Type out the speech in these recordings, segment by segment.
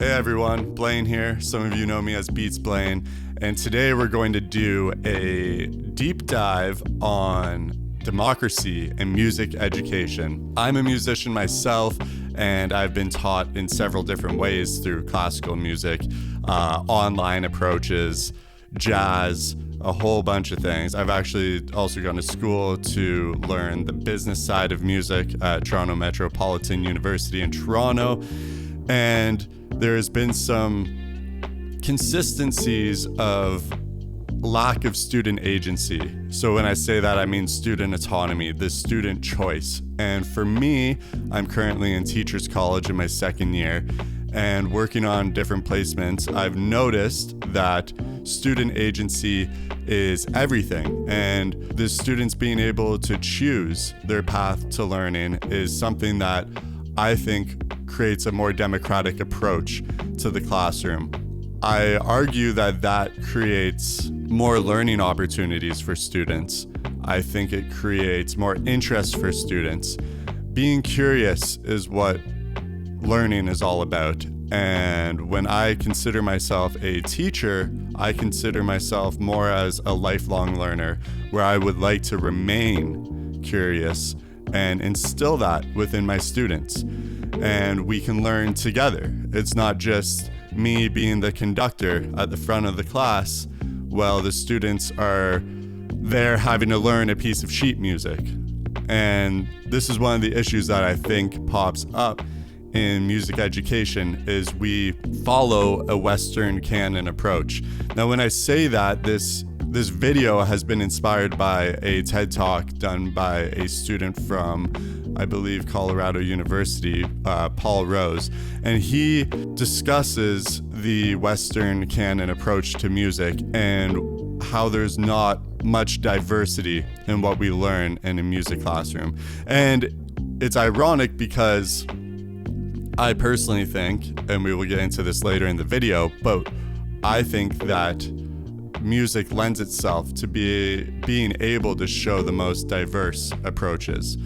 Hey everyone, Blaine here. Some of you know me as Beats Blaine, and today we're going to do a deep dive on democracy and music education. I'm a musician myself, and I've been taught in several different ways through classical music, online approaches, jazz, a whole bunch of things. I've actually also gone to school to learn the business side of music at Toronto Metropolitan University in Toronto, and there's been some consistencies of lack of student agency. So when I say that, I mean student autonomy, the student choice. And for me, I'm currently in Teachers College in my second year and working on different placements. I've noticed that student agency is everything, and the students being able to choose their path to learning is something that I think creates a more democratic approach to the classroom. I argue that that creates more learning opportunities for students. I think it creates more interest for students. Being curious is what learning is all about. And when I consider myself a teacher, I consider myself more as a lifelong learner, where I would like to remain curious and instill that within my students. And we can learn together. It's not just me being the conductor at the front of the class while the students are there having to learn a piece of sheet music. And this is one of the issues that I think pops up in music education is we follow a Western canon approach. Now, when I say that, this video has been inspired by a TED Talk done by a student from, I believe, Colorado University, Paul Rose, and he discusses the Western canon approach to music and how there's not much diversity in what we learn in a music classroom. And it's ironic because I personally think, and we will get into this later in the video, but I think that music lends itself to being able to show the most diverse approaches.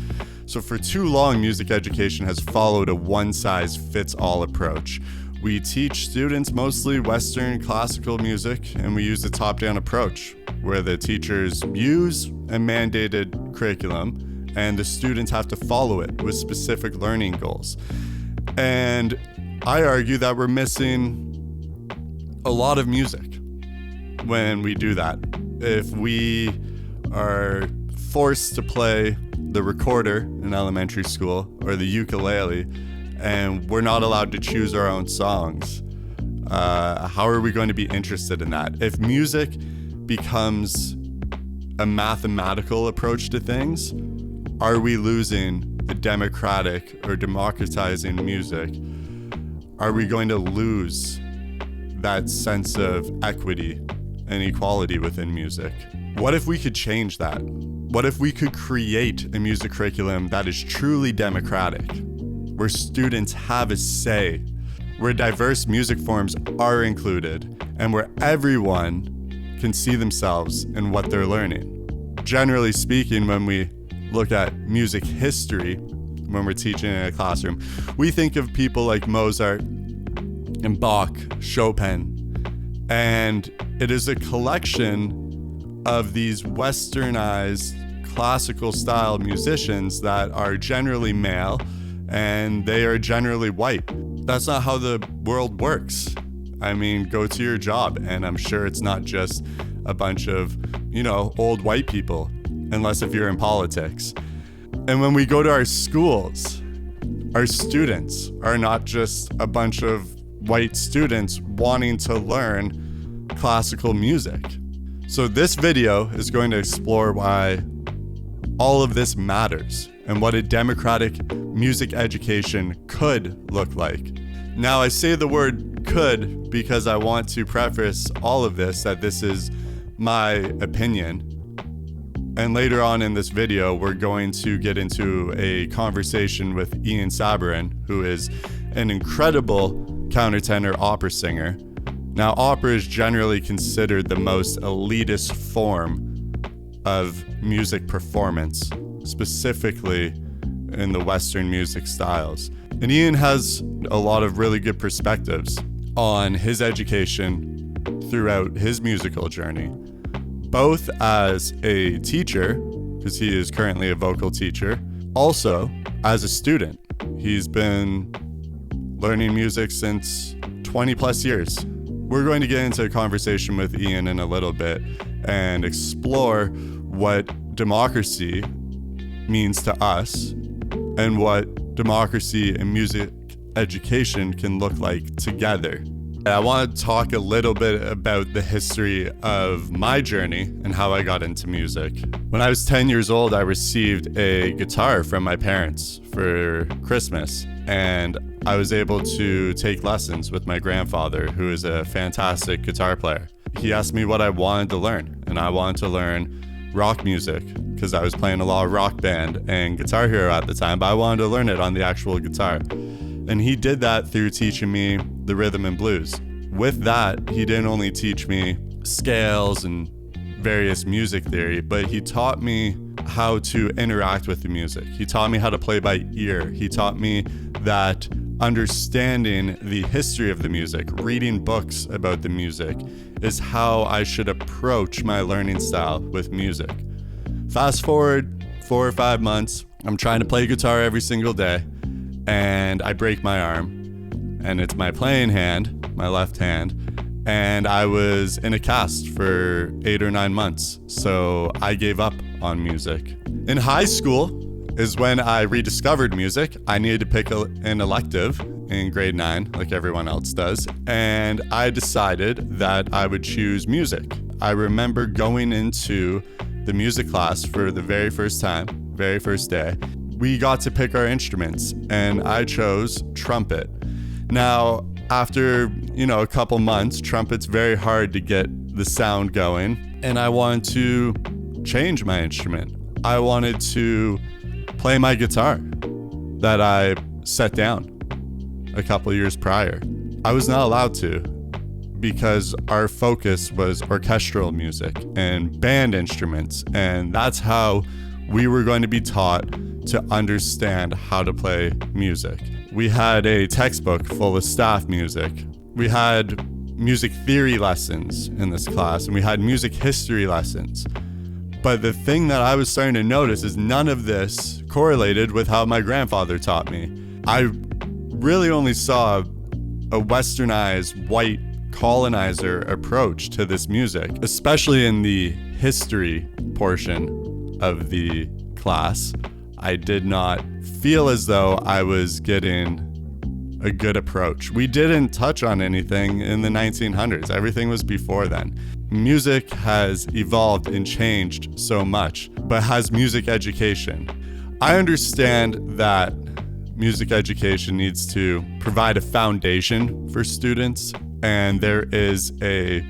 So for too long, music education has followed a one-size-fits-all approach. We teach students mostly Western classical music, and we use a top-down approach, where the teachers use a mandated curriculum, and the students have to follow it with specific learning goals. And I argue that we're missing a lot of music when we do that. If we are forced to play the recorder in elementary school or the ukulele, and we're not allowed to choose our own songs, how are we going to be interested in that? If music becomes a mathematical approach to things, are we losing the democratic or democratizing music? Are we going to lose that sense of equity and equality within music? What if we could change that? What if we could create a music curriculum that is truly democratic, where students have a say, where diverse music forms are included, and where everyone can see themselves in what they're learning? Generally speaking, when we look at music history, when we're teaching in a classroom, we think of people like Mozart and Bach, Chopin, and it is a collection of these westernized classical style musicians that are generally male and they are generally white. That's not how the world works. I mean, go to your job, and I'm sure it's not just a bunch of, old white people, unless if you're in politics. And when we go to our schools, our students are not just a bunch of white students wanting to learn classical music. So this video is going to explore why all of this matters and what a democratic music education could look like. Now, I say the word could because I want to preface all of this that this is my opinion. And later on in this video, we're going to get into a conversation with Sabourin, who is an incredible countertenor opera singer. Now, opera is generally considered the most elitist form of music performance, specifically in the Western music styles. And Ian has a lot of really good perspectives on his education throughout his musical journey, both as a teacher, because he is currently a vocal teacher, also as a student. He's been learning music since 20 plus years. We're going to get into a conversation with Ian in a little bit and explore what democracy means to us and what democracy and music education can look like together. I want to talk a little bit about the history of my journey and how I got into music. When I was 10 years old, I received a guitar from my parents for Christmas, and I was able to take lessons with my grandfather, who is a fantastic guitar player. He asked me what I wanted to learn, and I wanted to learn rock music because I was playing a lot of Rock Band and Guitar Hero at the time, but I wanted to learn it on the actual guitar. And he did that through teaching me the rhythm and blues. With that, he didn't only teach me scales and various music theory, but he taught me how to interact with the music. He taught me how to play by ear. He taught me that understanding the history of the music, reading books about the music, is how I should approach my learning style with music. Fast forward 4 or 5 months, I'm trying to play guitar every single day, and I break my arm, and it's my playing hand, my left hand, and I was in a cast for 8 or 9 months, so I gave up on music. In high school is when I rediscovered music. I needed to pick an elective in grade 9, like everyone else does, and I decided that I would choose music. I remember going into the music class for the very first time, very first day. We got to pick our instruments, and I chose trumpet. Now, after, a couple months, trumpet's very hard to get the sound going, and I wanted to change my instrument. I wanted to play my guitar that I set down a couple years prior. I was not allowed to because our focus was orchestral music and band instruments, and that's how we were going to be taught to understand how to play music. We had a textbook full of staff music. We had music theory lessons in this class, and we had music history lessons. But the thing that I was starting to notice is none of this correlated with how my grandfather taught me. I really only saw a westernized, white colonizer approach to this music, especially in the history portion of the class. I did not feel as though I was getting a good approach. We didn't touch on anything in the 1900s. Everything was before then. Music has evolved and changed so much, but has music education. I understand that music education needs to provide a foundation for students, and there is a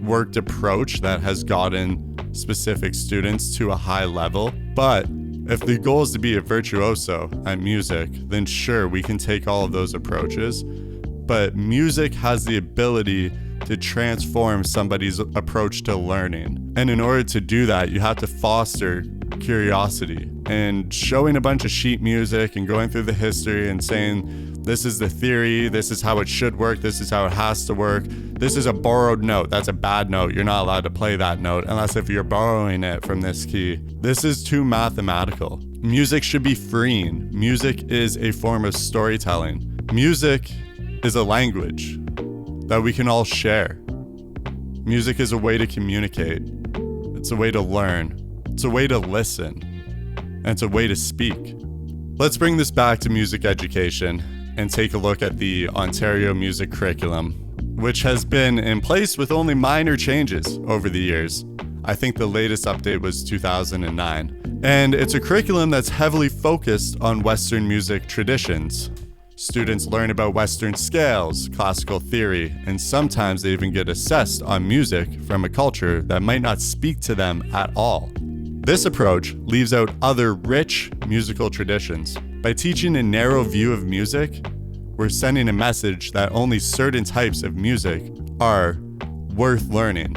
worked approach that has gotten specific students to a high level. But if the goal is to be a virtuoso at music, then sure, we can take all of those approaches. But music has the ability to transform somebody's approach to learning. And in order to do that, you have to foster curiosity. And showing a bunch of sheet music and going through the history and saying, this is the theory, this is how it should work, this is how it has to work, this is a borrowed note, that's a bad note, you're not allowed to play that note unless if you're borrowing it from this key. This is too mathematical. Music should be freeing. Music is a form of storytelling. Music is a language that we can all share. Music is a way to communicate. It's a way to learn. It's a way to listen. And it's a way to speak. Let's bring this back to music education and take a look at the Ontario music curriculum, which has been in place with only minor changes over the years. I think the latest update was 2009. And it's a curriculum that's heavily focused on Western music traditions. Students learn about Western scales, classical theory, and sometimes they even get assessed on music from a culture that might not speak to them at all. This approach leaves out other rich musical traditions. By teaching a narrow view of music, we're sending a message that only certain types of music are worth learning.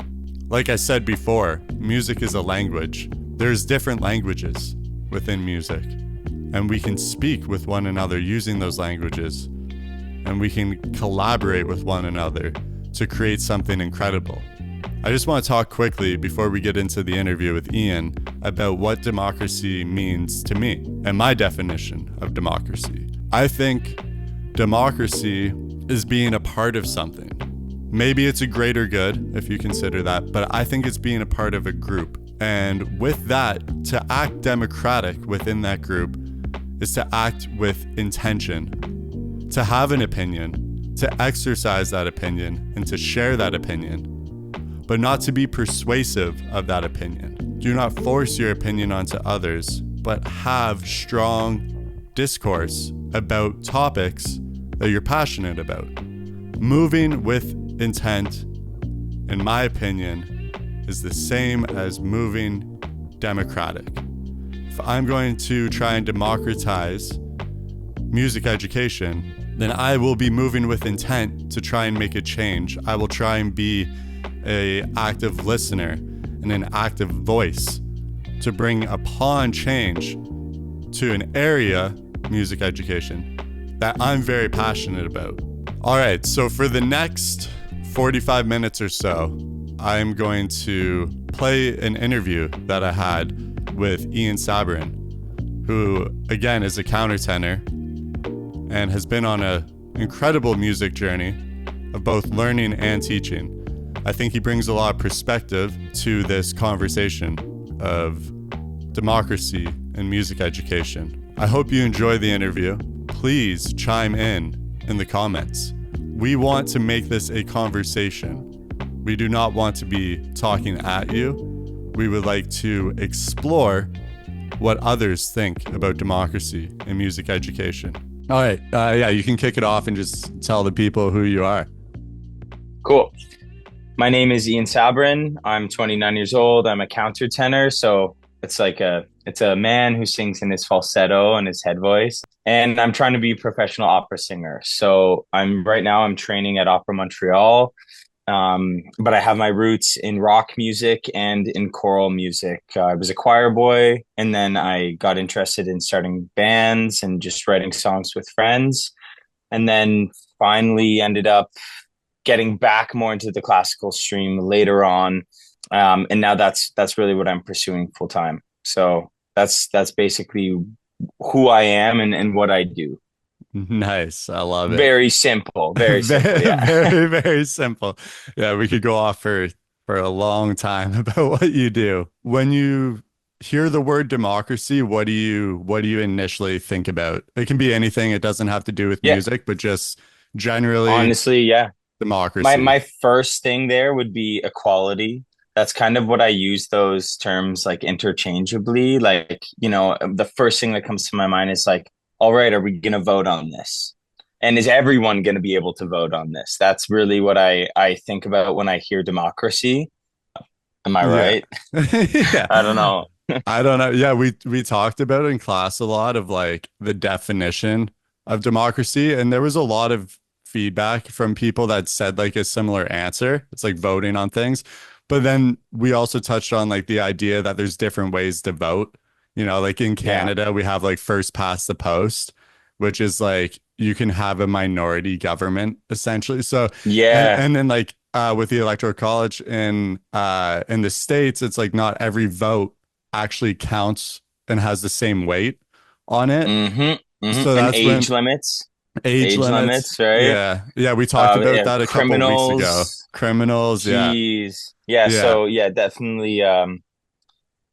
Like I said before, music is a language. There's different languages within music. and we can speak with one another using those languages, and we can collaborate with one another to create something incredible. I just want to talk quickly before we get into the interview with Ian about what democracy means to me and my definition of democracy. I think democracy is being a part of something. Maybe it's a greater good, if you consider that, but I think it's being a part of a group. And with that, to act democratic within that group is to act with intention, to have an opinion, to exercise that opinion, and to share that opinion, but not to be persuasive of that opinion. Do not force your opinion onto others, but have strong discourse about topics that you're passionate about. Moving with intent, in my opinion, is the same as moving democratic. If I'm going to try and democratize music education, then I will be moving with intent to try and make a change. I will try and be an active listener and an active voice to bring upon change to an area, music education, that I'm very passionate about. All right, so for the next 45 minutes or so, I'm going to play an interview that I had with Ian Sabourin, who again is a countertenor and has been on an incredible music journey of both learning and teaching. I think he brings a lot of perspective to this conversation of democracy and music education. I hope you enjoy the interview. Please chime in the comments. We want to make this a conversation. We do not want to be talking at you. We would like to explore what others think about democracy and music education. All right. Yeah, you can kick it off and just tell the people who you are. Cool. My name is Ian Sabourin. I'm 29 years old. I'm a countertenor. So it's a man who sings in his falsetto and his head voice. And I'm trying to be a professional opera singer. So right now I'm training at Opera Montreal. But I have my roots in rock music and in choral music. I was a choir boy, and then I got interested in starting bands and just writing songs with friends. And then finally ended up getting back more into the classical stream later on. And now that's really what I'm pursuing full time. So that's basically who I am and what I do. Nice. I love it. Very simple. Very simple. Yeah. Very, very simple. Yeah, we could go off for a long time about what you do. When you hear the word democracy, what do you initially think about? It can be anything. It doesn't have to do with Yeah. music, but just generally Honestly, yeah. My democracy. my first thing there would be equality. That's kind of what I use those terms like interchangeably. Like, the first thing that comes to my mind is like, all right, are we going to vote on this? And is everyone going to be able to vote on this? That's really what I think about when I hear democracy. Am I Yeah. right? Yeah. I don't know. I don't know. Yeah, we talked about it in class a lot of like the definition of democracy, and there was a lot of feedback from people that said like a similar answer. It's like voting on things. But then we also touched on like the idea that there's different ways to vote. Like in Yeah. Canada, we have like first past the post, which is like you can have a minority government essentially. So Yeah. and then like with the electoral college in the States, it's like not every vote actually counts and has the same weight on it. Mm-hmm. Mm-hmm. So And that's age when limits. age Age limits. limits, right? Yeah, we talked about Yeah, that a couple of weeks ago. criminals. Criminals, yeah. Jeez. Yeah, Yeah. so yeah, definitely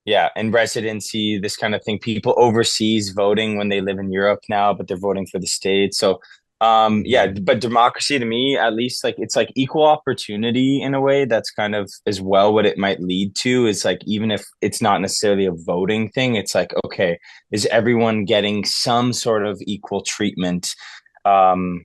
yeah, and residency, this kind of thing. People overseas voting when they live in Europe now, but they're voting for the States. So, yeah, Mhm. but democracy to me, at least, like it's like equal opportunity in a way. That's kind of as well what it might lead to is like even if it's not necessarily a voting thing, it's like okay, is everyone getting some sort of equal treatment? Um,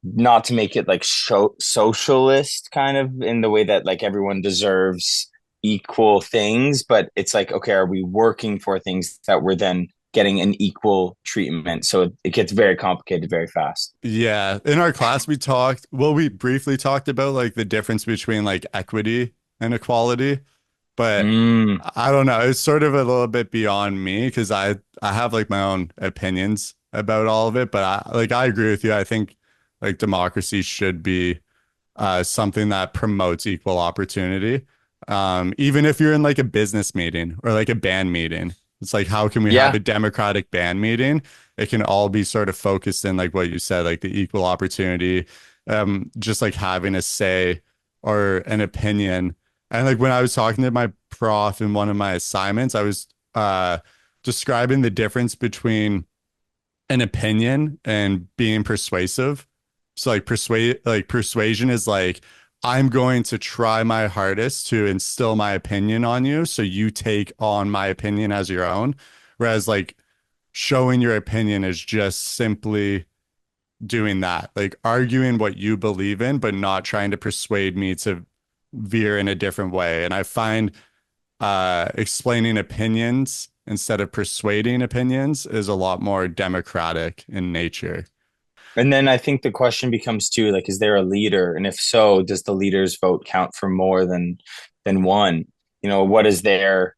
Not to make it like socialist kind of in the way that like everyone deserves equal things, but it's like, okay, are we working for things that we're then getting an equal treatment? So it gets very complicated very fast. Yeah. In our class, we briefly talked about like the difference between like equity and equality. But Mm, I don't know. It's sort of a little bit beyond me because I have like my own opinions about all of it. But I agree with you. I think like democracy should be something that promotes equal opportunity. Even if you're in like a business meeting or like a band meeting, it's like, how can we have yeah. a democratic band meeting? It can all be sort of focused in like what you said, like the equal opportunity, just like having a say or an opinion. And like when I was talking to my prof in one of my assignments, I was describing the difference between an opinion and being persuasive. So like persuasion is like I'm going to try my hardest to instill my opinion on you so you take on my opinion as your own. Whereas like showing your opinion is just simply doing that, like arguing what you believe in, but not trying to persuade me to veer in a different way. And I find explaining opinions instead of persuading opinions is a lot more democratic in nature. And then I think the question becomes too, like, is there a leader? And if so, does the leader's vote count for more than one? You know, what is the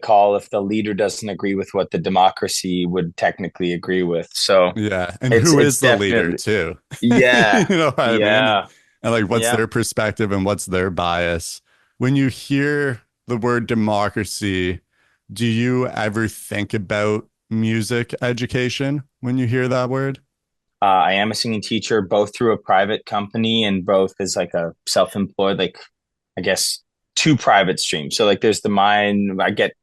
call if the leader doesn't agree with what the democracy would technically agree with? So Yeah. And it's who it's is the leader definitely too? You yeah, know what I mean? yeah, And like what's yeah. their perspective and what's their bias? When you hear the word democracy, do you ever think about music education when you hear that word? I am a singing teacher, both through a private company and both as like a self-employed, like I guess two private streams. So like there's the mine, I get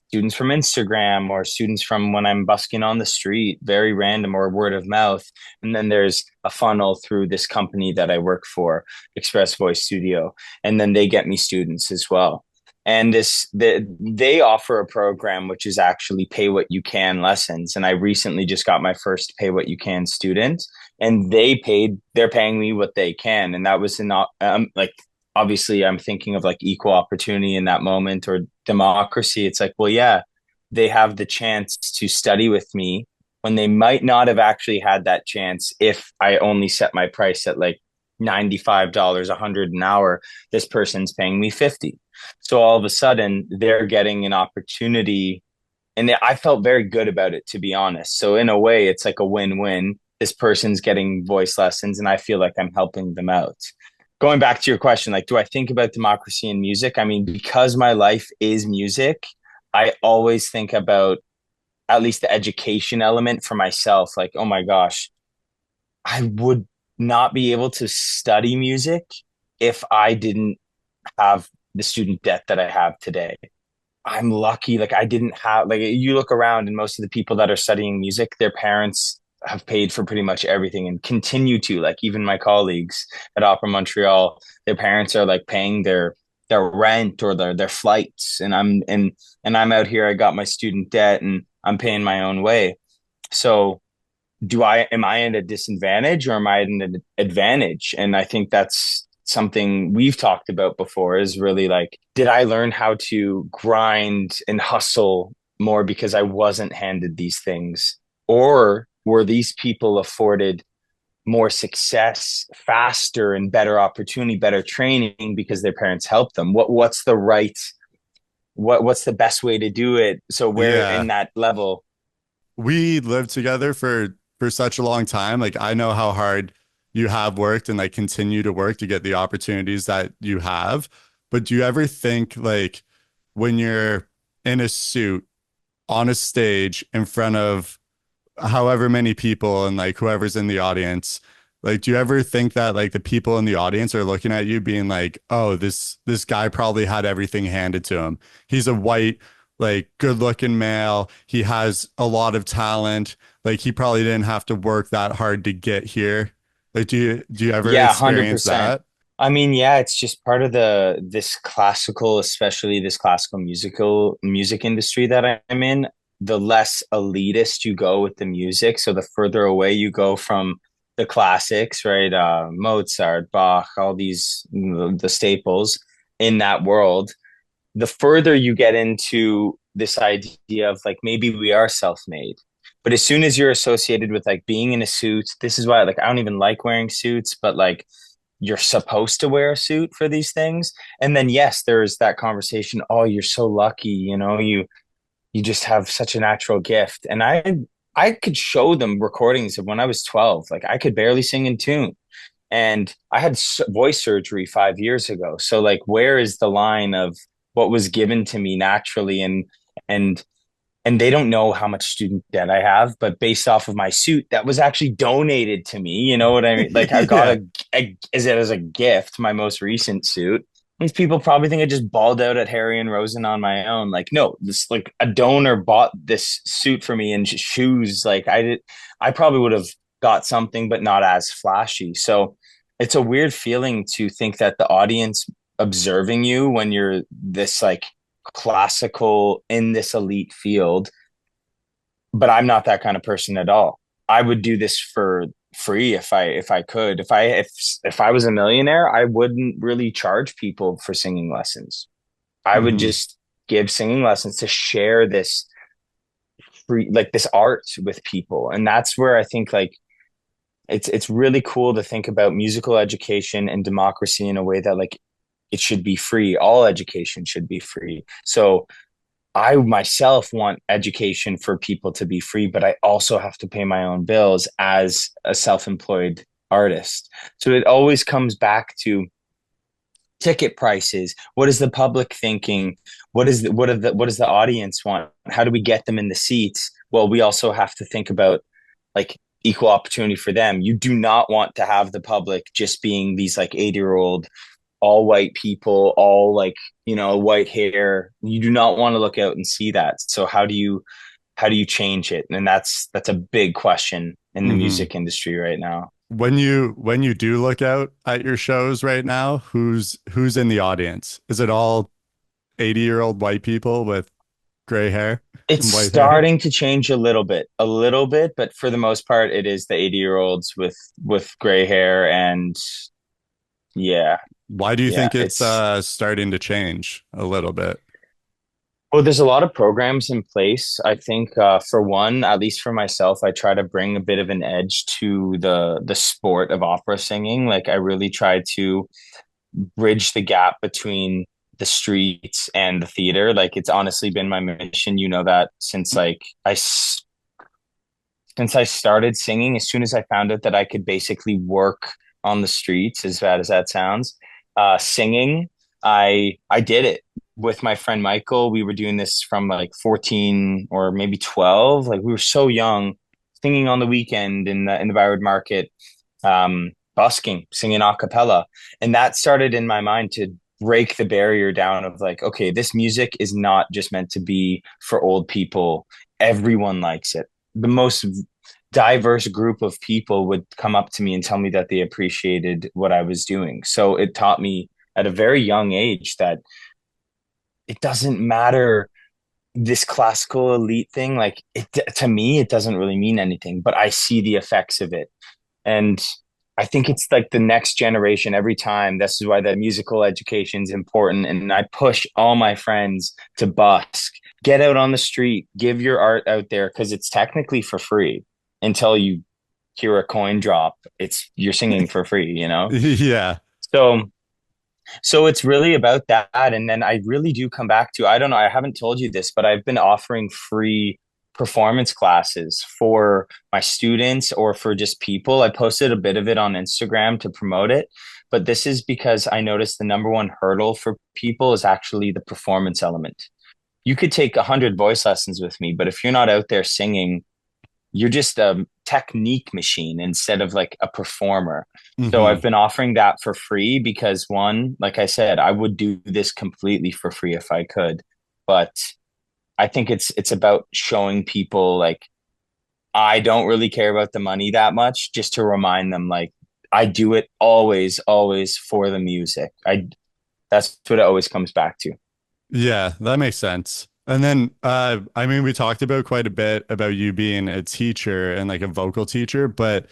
students from Instagram or students from when I'm busking on the street, very random or word of mouth. And then there's a funnel through this company that I work for, Express Voice Studio. And then they get me students as well. And they offer a program which is actually pay what you can lessons. And I recently just got my first pay what you can student, and they're paying me what they can. And that was not like obviously I'm thinking of like equal opportunity in that moment or democracy. It's like, well, yeah, they have the chance to study with me when they might not have actually had that chance if I only set my price at like $95, 100 an hour. This person's paying me 50. So all of a sudden they're getting an opportunity, and I felt very good about it, to be honest. So in a way, it's like a win-win. This person's getting voice lessons, and I feel like I'm helping them out. Going back to your question, like, do I think about democracy in music? I mean, because my life is music, I always think about at least the education element for myself. Like, oh my gosh, I would not be able to study music if I didn't have the student debt that I have today. I'm lucky. Like I didn't have like you look around and most of the people that are studying music, their parents have paid for pretty much everything and continue to. Like even my colleagues at Opera Montreal, their parents are like paying their rent or their flights, and I'm out here. I got my student debt and I'm paying my own way. So do I am I at a disadvantage or am I at an advantage? And I think that's something we've talked about before is really like, did I learn how to grind and hustle more because I wasn't handed these things? Or were these people afforded more success faster and better opportunity, better training because their parents helped them? What's the right what's the best way to do it? So we're in Yeah. that level. We lived together for such a long time. Like I know how hard you have worked and like continue to work to get the opportunities that you have. But do you ever think like when you're in a suit on a stage in front of however many people and like whoever's in the audience, like do you ever think that like the people in the audience are looking at you being like, oh, this guy probably had everything handed to him. He's a white, like good looking male. He has a lot of talent. Like he probably didn't have to work that hard to get here. Like do you ever Yeah, experience 100%. that? I mean, yeah, it's just part of this classical, especially this classical music industry that I'm in. The less elitist you go with the music, so the further away you go from the classics, right? Mozart, Bach, all these the staples in that world, the further you get into this idea of like maybe we are self-made. But as soon as you're associated with like being in a suit, this is why like I don't even like wearing suits, but like you're supposed to wear a suit for these things. And then yes, there's that conversation, oh, you're so lucky, you just have such a natural gift. And I could show them recordings of when I was 12. Like I could barely sing in tune. And I had voice surgery 5 years ago. So like, where is the line of what was given to me naturally? And and they don't know how much student debt I have, but based off of my suit, that was actually donated to me. You know what I mean? Like I got Yeah. is it as a gift, my most recent suit. These people probably think I just balled out at Harry and Rosen on my own. Like, no, this like a donor bought this suit for me and shoes. Like I probably would have got something, but not as flashy. So it's a weird feeling to think that the audience observing you when you're this like classical in this elite field, but I'm not that kind of person at all. I would do this for free if I could. If I was a millionaire, I wouldn't really charge people for singing lessons. I would Hmm. just give singing lessons to share this free like this art with people. And that's where I think like it's really cool to think about musical education and democracy in a way that like it should be free. All education should be free. So I myself want education for people to be free, but I also have to pay my own bills as a self-employed artist. So it always comes back to ticket prices. What is the public thinking? What does the audience want? How do we get them in the seats? Well, we also have to think about like equal opportunity for them. You do not want to have the public just being these like 80-year-old all white people, all like, white hair. You do not want to look out and see that. So how do you change it? And that's a big question in the Hmm. music industry right now. When you do look out at your shows right now, who's in the audience? Is it all 80-year-old white people with gray hair It's and white hair? starting to change a little bit, but for the most part, it is the 80-year-olds with gray hair and yeah, Why do you yeah. think it's It's starting to change a little bit? Well, there's a lot of programs in place. I think for one, at least for myself, I try to bring a bit of an edge to the sport of opera singing. Like I really try to bridge the gap between the streets and the theater. Like it's honestly been my mission. You know that since I started singing, as soon as I found out that I could basically work on the streets, as bad as that sounds, singing, I did it with my friend Michael. We were doing this from like 14 or maybe 12. Like we were so young, singing on the weekend in the Byward Market, busking, singing a cappella. And that started in my mind to break the barrier down of like, okay, this music is not just meant to be for old people. Everyone likes it. The most diverse group of people would come up to me and tell me that they appreciated what I was doing. So it taught me at a very young age that it doesn't matter this classical elite thing. Like it to me, it doesn't really mean anything, but I see the effects of it. And I think it's like the next generation every time. This is why the musical education is important. And I push all my friends to busk, get out on the street, give your art out there because it's technically for free until you hear a coin drop. It's you're singing for free. Yeah. So so it's really about that. And then I really do come back to, I don't know, I haven't told you this, but I've been offering free performance classes for my students or for just people. I posted a bit of it on Instagram to promote it. But this is because I noticed the number one hurdle for people is actually the performance element. You could take 100 voice lessons with me, but if you're not out there singing, you're just a technique machine instead of like a performer. So Hmm. I've been offering that for free because one, like I said, I would do this completely for free if I could. But I think it's about showing people like I don't really care about the money that much, just to remind them like I do it always, always for the music. I That's what it always comes back to. Yeah, that makes sense. And then, I mean, we talked about quite a bit about you being a teacher and like a vocal teacher, but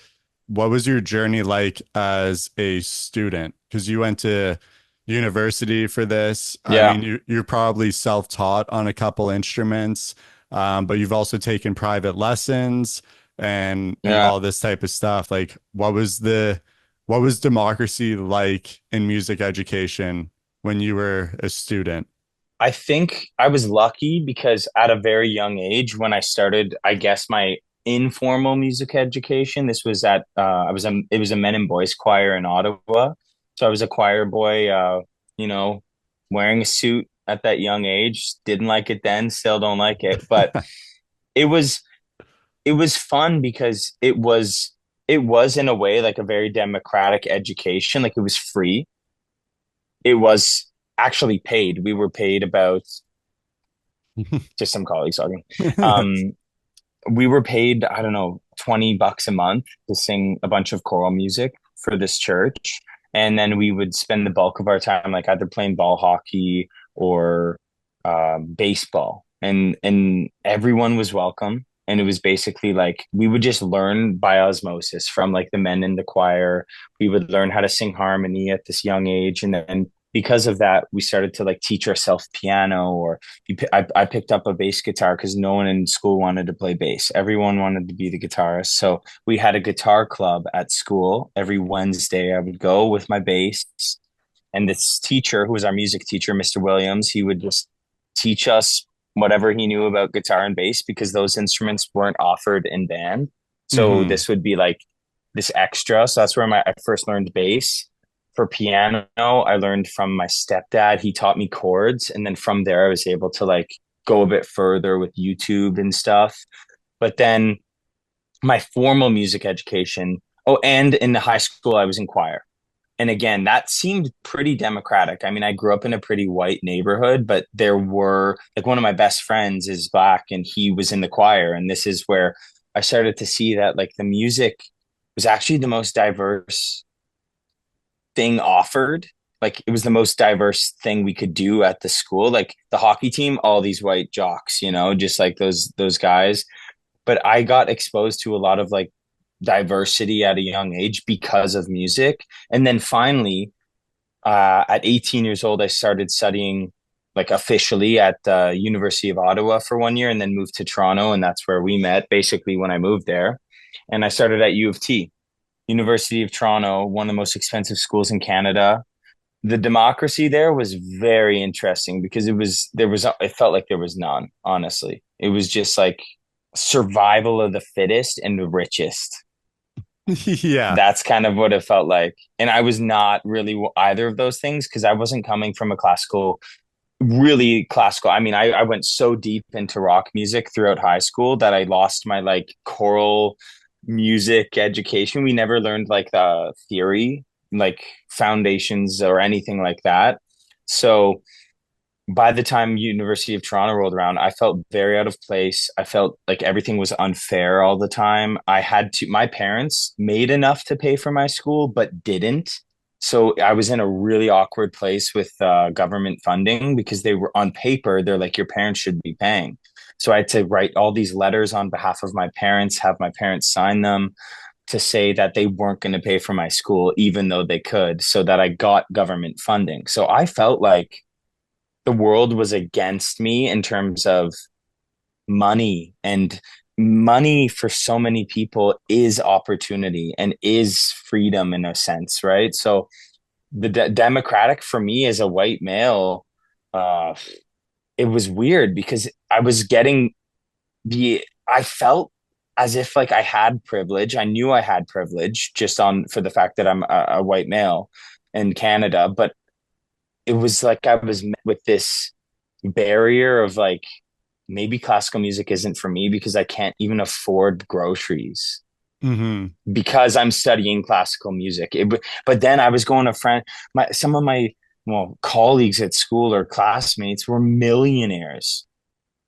what was your journey like as a student? Because you went to university for this. I Yeah, mean, you're probably self-taught on a couple instruments, but you've also taken private lessons and yeah. all this type of stuff. Like, what was the What was democracy like in music education when you were a student? I think I was lucky because at a very young age, when I started, I guess my informal music education, this was at it was a men and boys choir in Ottawa. So I was a choir boy, you know, wearing a suit at that young age. Didn't like it then, still don't like it, but it was it was fun because it was in a way like a very democratic education. Like it was free. It was actually paid. We were paid about just some colleagues talking. Um, we were paid, I don't know, $20 a month to sing a bunch of choral music for this church. And then we would spend the bulk of our time like either playing ball hockey or baseball. And everyone was welcome. And it was basically like we would just learn by osmosis from like the men in the choir. We would learn how to sing harmony at this young age. And then because of that, we started to like teach ourselves piano or I picked up a bass guitar because no one in school wanted to play bass. Everyone wanted to be the guitarist. So we had a guitar club at school. Every Wednesday, I would go with my bass. And this teacher, who was our music teacher, Mr. Williams, he would just teach us whatever he knew about guitar and bass because those instruments weren't offered in band. So Hmm. this would be like this extra. So that's where I first learned bass. For piano, I learned from my stepdad. He taught me chords, and then from there, I was able to like go a bit further with YouTube and stuff. But then my formal music education. Oh, and in the high school, I was in choir. And again, that seemed pretty democratic. I mean, I grew up in a pretty white neighborhood, but there were like one of my best friends is black and he was in the choir. And this is where I started to see that like the music was actually the most diverse thing offered. Like it was the most diverse thing we could do at the school. Like the hockey team, all these white jocks, just like those guys. But I got exposed to a lot of like diversity at a young age because of music. And then finally, at 18 years old, I started studying like officially at the University of Ottawa for 1 year and then moved to Toronto. And that's where we met basically when I moved there. And I started at U of T, University of Toronto, one of the most expensive schools in Canada. The democracy there was very interesting because it felt like there was none, honestly. It was just like survival of the fittest and the richest. Yeah. That's kind of what it felt like. And I was not really either of those things because I wasn't coming from a really classical. I mean, I went so deep into rock music throughout high school that I lost my like choral music education. We never learned like the theory, like foundations or anything like that. So by the time University of Toronto rolled around, I felt very out of place. I felt like everything was unfair all the time. My parents made enough to pay for my school, but didn't. So I was in a really awkward place with government funding because they were on paper, they're like, your parents should be paying. So I had to write all these letters on behalf of my parents, have my parents sign them to say that they weren't going to pay for my school, even though they could, so that I got government funding. So I felt like the world was against me in terms of money and money for so many people is opportunity and is freedom in a sense, right? So the democratic for me as a white male, uh it was weird because I felt as if like I had privilege. I knew I had privilege just on for the fact that I'm a white male in Canada, but it was like I was met with this barrier of like maybe classical music isn't for me because I can't even afford groceries Hmm. because I'm studying classical music. But then I was going to some of my colleagues at school or classmates were millionaires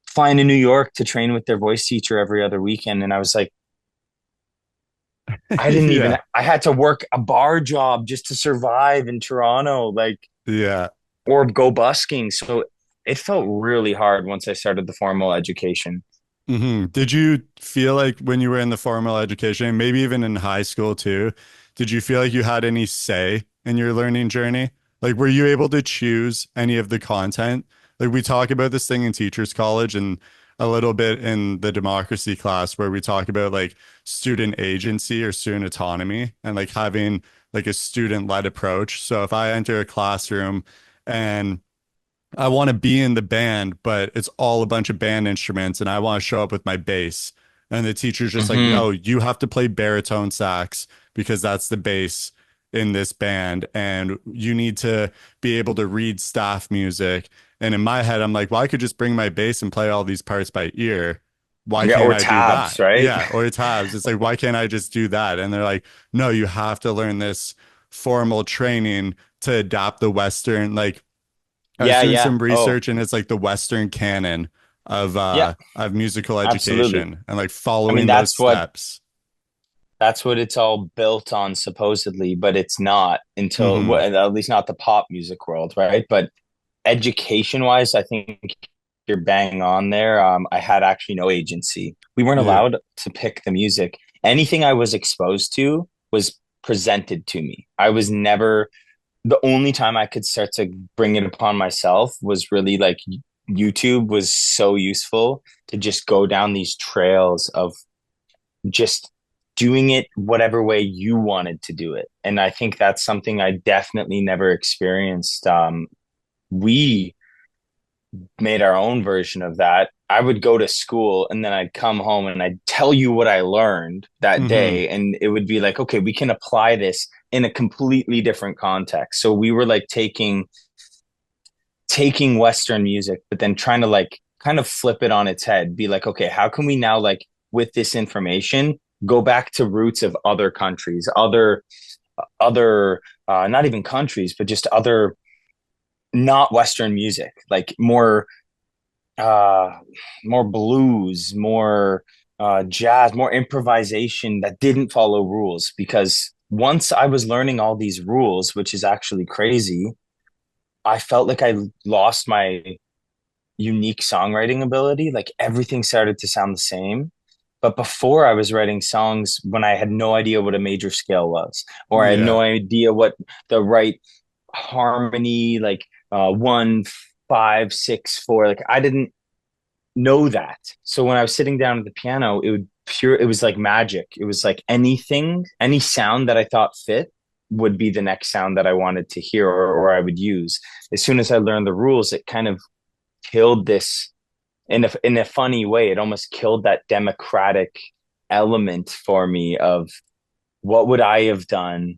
flying to New York to train with their voice teacher every other weekend. And I was like, Yeah. I had to work a bar job just to survive in Toronto, like, Yeah. or go busking. So it felt really hard once I started the formal education. Did you feel like when you were in the formal education, maybe even in high school too, did you feel like you had any say in your learning journey? Like, were you able to choose any of the content? Like, we talk about this thing in teachers college and a little bit in the democracy class where we talk about like student agency or student autonomy and like having like a student-led approach. So if I enter a classroom and I want to be in the band, but it's all a bunch of band instruments and I want to show up with my bass. And the teacher's just like, Hmm. no, you have to play baritone sax because that's the bass in this band. And you need to be able to read staff music. And in my head, I'm like, well, I could just bring my bass and play all these parts by ear. Why Yeah, can't or I do tabs, that? right? Yeah, or tabs. It's like, why can't I just do that? And they're like, no, you have to learn this formal training to adapt the Western, like I was Yeah, doing yeah. some Oh, research and it's like the Western canon yeah, of musical absolutely. education and like I mean, following those steps. that's what it's all built on supposedly, but it's not until Hmm. at least not the pop music world, right? But education wise, I think you're bang on there. I had actually no agency. We weren't Yeah. allowed to pick the music. Anything I was exposed to was presented to me. I was never, the only time I could start to bring it upon myself was really like YouTube was so useful to just go down these trails of just doing it whatever way you wanted to do it. And I think that's something I definitely never experienced. We made our own version of that. I would go to school and then I'd come home and I'd tell you what I learned that Hmm. day. And it would be like, okay, we can apply this in a completely different context. So we were like taking Western music, but then trying to like kind of flip it on its head, be like, okay, how can we now like with this information go back to roots of other countries, other not even countries, but just other not Western music, like uh more blues, more jazz, more improvisation that didn't follow rules. Because once I was learning all these rules, which is actually crazy, I felt like I lost my unique songwriting ability. Like everything started to sound the same. But before I was writing songs when I had no idea what a major scale was, or I had no Yeah. idea what the right harmony, like 1 5 6 4. Like I didn't know that. So when I was sitting down at the piano, it was like magic. It was like anything, any sound that I thought fit would be the next sound that I wanted to hear or I would use. As soon as I learned the rules, it kind of killed this in a funny way. It almost killed that democratic element for me of what would I have done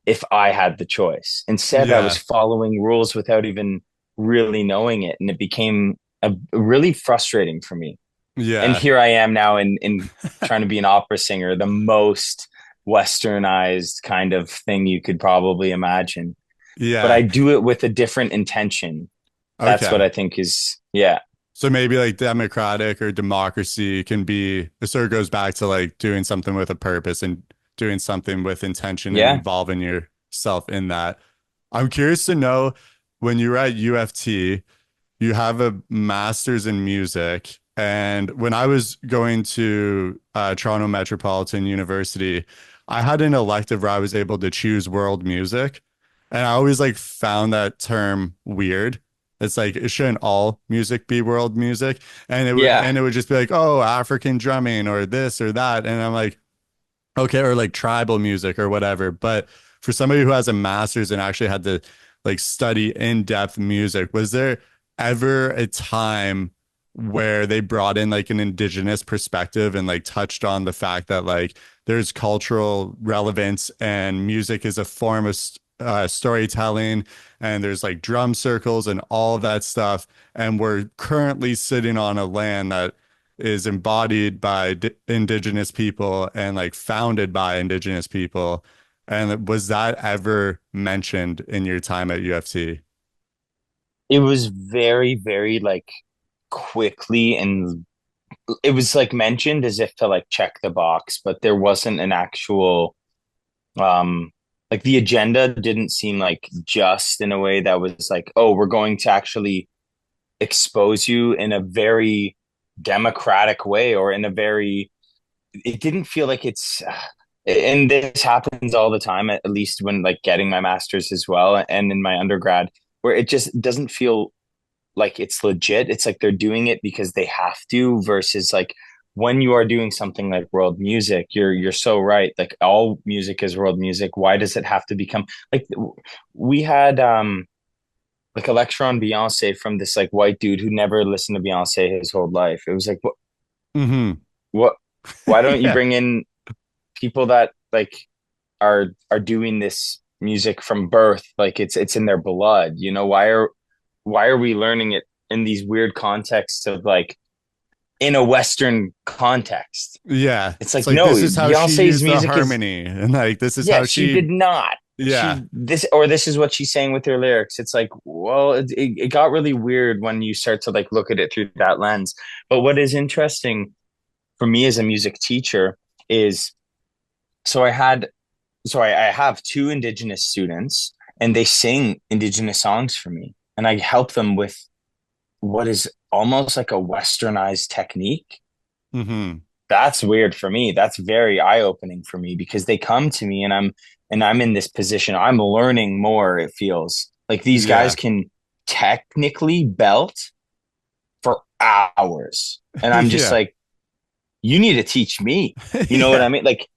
if I had the choice. Instead, I was Yeah. following rules without even really knowing it, and it became really frustrating for me. And Yeah. here I am now in trying to be an opera singer, the most westernized kind of thing you could probably imagine. But Yeah. I do it with a different intention. That's what Okay. I think is, yeah. So maybe like democratic or democracy can be, it sort of goes back to like doing something with a purpose and doing something with intention and Yeah. involving yourself in that. I'm curious to know when you were at UFT, you have a master's in music. And when I was going to Toronto Metropolitan University, I had an elective where I was able to choose world music. And I always like found that term weird. It's like it shouldn't all music be world music. Yeah. And it would just be like, oh, African drumming or this or that. And I'm like, okay, or like tribal music or whatever. But for somebody who has a master's and actually had to like study in-depth music, was there ever a time where they brought in like an indigenous perspective and like touched on the fact that like there's cultural relevance and music is a form of storytelling and there's like drum circles and all of that stuff, and we're currently sitting on a land that is embodied by indigenous people and like founded by indigenous people. And was that ever mentioned in your time at UFC? It was very, very like quickly, and it was like mentioned as if to like check the box, but there wasn't an actual like the agenda didn't seem like just in a way that was like, oh, we're going to actually expose you in a very democratic way or in a very, it didn't feel like it's, and this happens all the time, at least when like getting my master's as well and in my undergrad, where it just doesn't feel like it's legit. It's like they're doing it because they have to versus like when you are doing something like world music, you're so right. Like all music is world music. Why does it have to become like we had like a lecture on Beyonce from this like white dude who never listened to Beyonce his whole life. It was like Mm-hmm. what why don't you Yeah. bring in people that like are doing this music from birth, like it's in their blood, you know? Why are we learning it in these weird contexts of like in a Western context? Yeah. It's It's like like no, this is how she Beyonce's used the music is harmony, and like this is yeah, how she did she not. yeah. This is what she's saying with her lyrics. It's like, well, it got really weird when you start to like look at it through that lens. But what is interesting for me as a music teacher is so I had I have two Indigenous students and they sing Indigenous songs for me. And I help them with what is almost like a westernized technique. Mm-hmm. That's weird for me. That's very eye-opening for me because they come to me and I'm in this position. I'm learning more, it feels. Like these guys Yeah. can technically belt for hours. And I'm just Yeah. like, you need to teach me. You know what Yeah. I mean? Like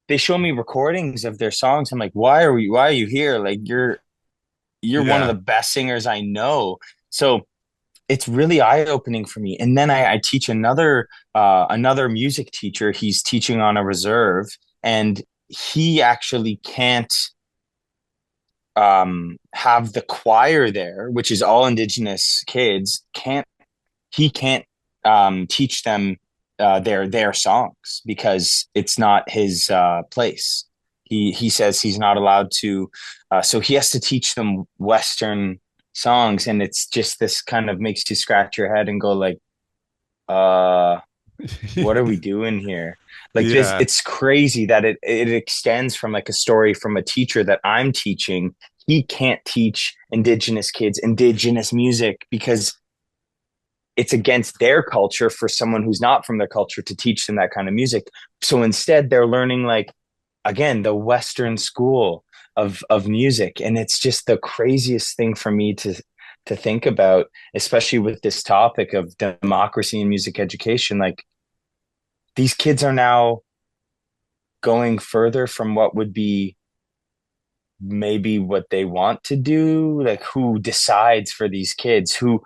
they show me recordings of their songs. I'm like, why are you here? Like you're one of Yeah. the best singers I know. So it's really eye-opening for me. And then I teach another music teacher. He's teaching on a reserve, and he actually can't have the choir there, which is all Indigenous kids. He can't teach them their songs because it's not his place. He says he's not allowed to, so he has to teach them Western songs, and it's just this kind of makes you scratch your head and go like, uh, what are we doing here? Like this, Yeah. it's crazy that it extends from like a story from a teacher that I'm teaching. He can't teach Indigenous kids Indigenous music because it's against their culture for someone who's not from their culture to teach them that kind of music. So instead, they're learning like again the Western school of music, and it's just the craziest thing for me to think about, especially with this topic of democracy and music education. Like these kids are now going further from what would be maybe what they want to do. Like who decides for these kids? Who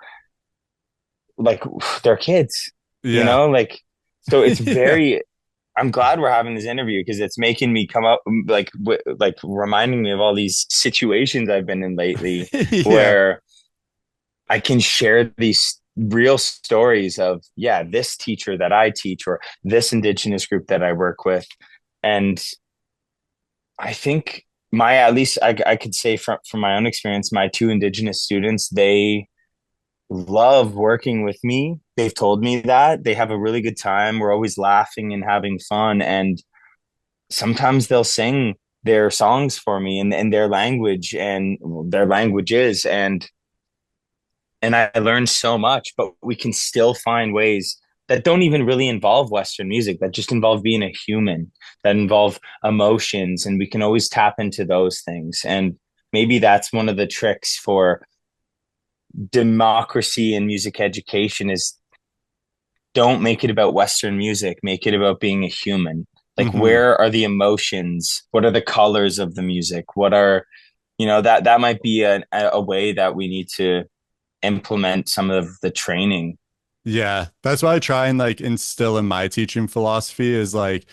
like they're kids, you Yeah. know? Like so it's Yeah. very I'm glad we're having this interview because it's making me come up like like reminding me of all these situations I've been in lately Yeah. where I can share these real stories of yeah, this teacher that I teach or this indigenous group that I work with. And I think my at least I could say from my own experience, my two indigenous students, they love working with me. They've told me that they have a really good time. We're always laughing and having fun. And sometimes they'll sing their songs for me in their language and their languages. And I learned so much, but we can still find ways that don't even really involve Western music, that just involve being a human, that involve emotions. And we can always tap into those things. And maybe that's one of the tricks for democracy and music education is don't make it about Western music, make it about being a human. Like Mm-hmm. where are the emotions? What are the colors of the music? What are, you know, that might be a way that we need to implement some of the training. Yeah. That's why I try and like instill in my teaching philosophy is like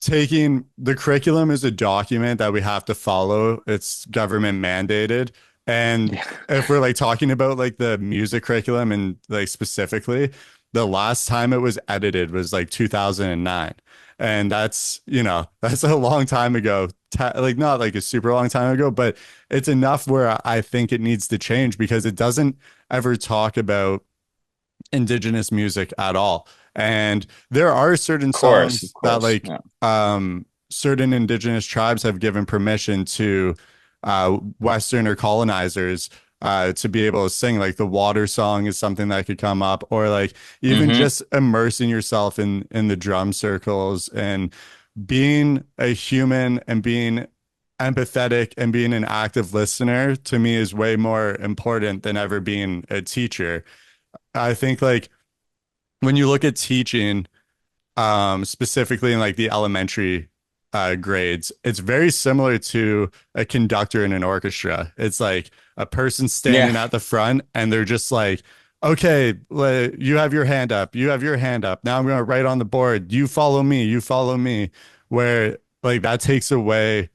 taking the curriculum is a document that we have to follow. It's government mandated. And Yeah. if we're like talking about like the music curriculum and like specifically, the last time it was edited was like 2009. And that's, you know, that's a long time ago. Like not like a super long time ago, but it's enough where I think it needs to change because it doesn't ever talk about indigenous music at all. And there are certain Of songs that course. like Yeah. certain indigenous tribes have given permission to Western or colonizers to be able to sing. Like the water song is something that could come up, or like even Mm-hmm. just immersing yourself in the drum circles and being a human and being empathetic and being an active listener to me is way more important than ever being a teacher. I think like when you look at teaching, specifically in like the elementary grades. It's very similar to a conductor in an orchestra. It's like a person Yeah. standing at the front and they're just like, okay, you have your hand up. You have your hand up. Now I'm going to write on the board. You follow me. You follow me. Where like that takes away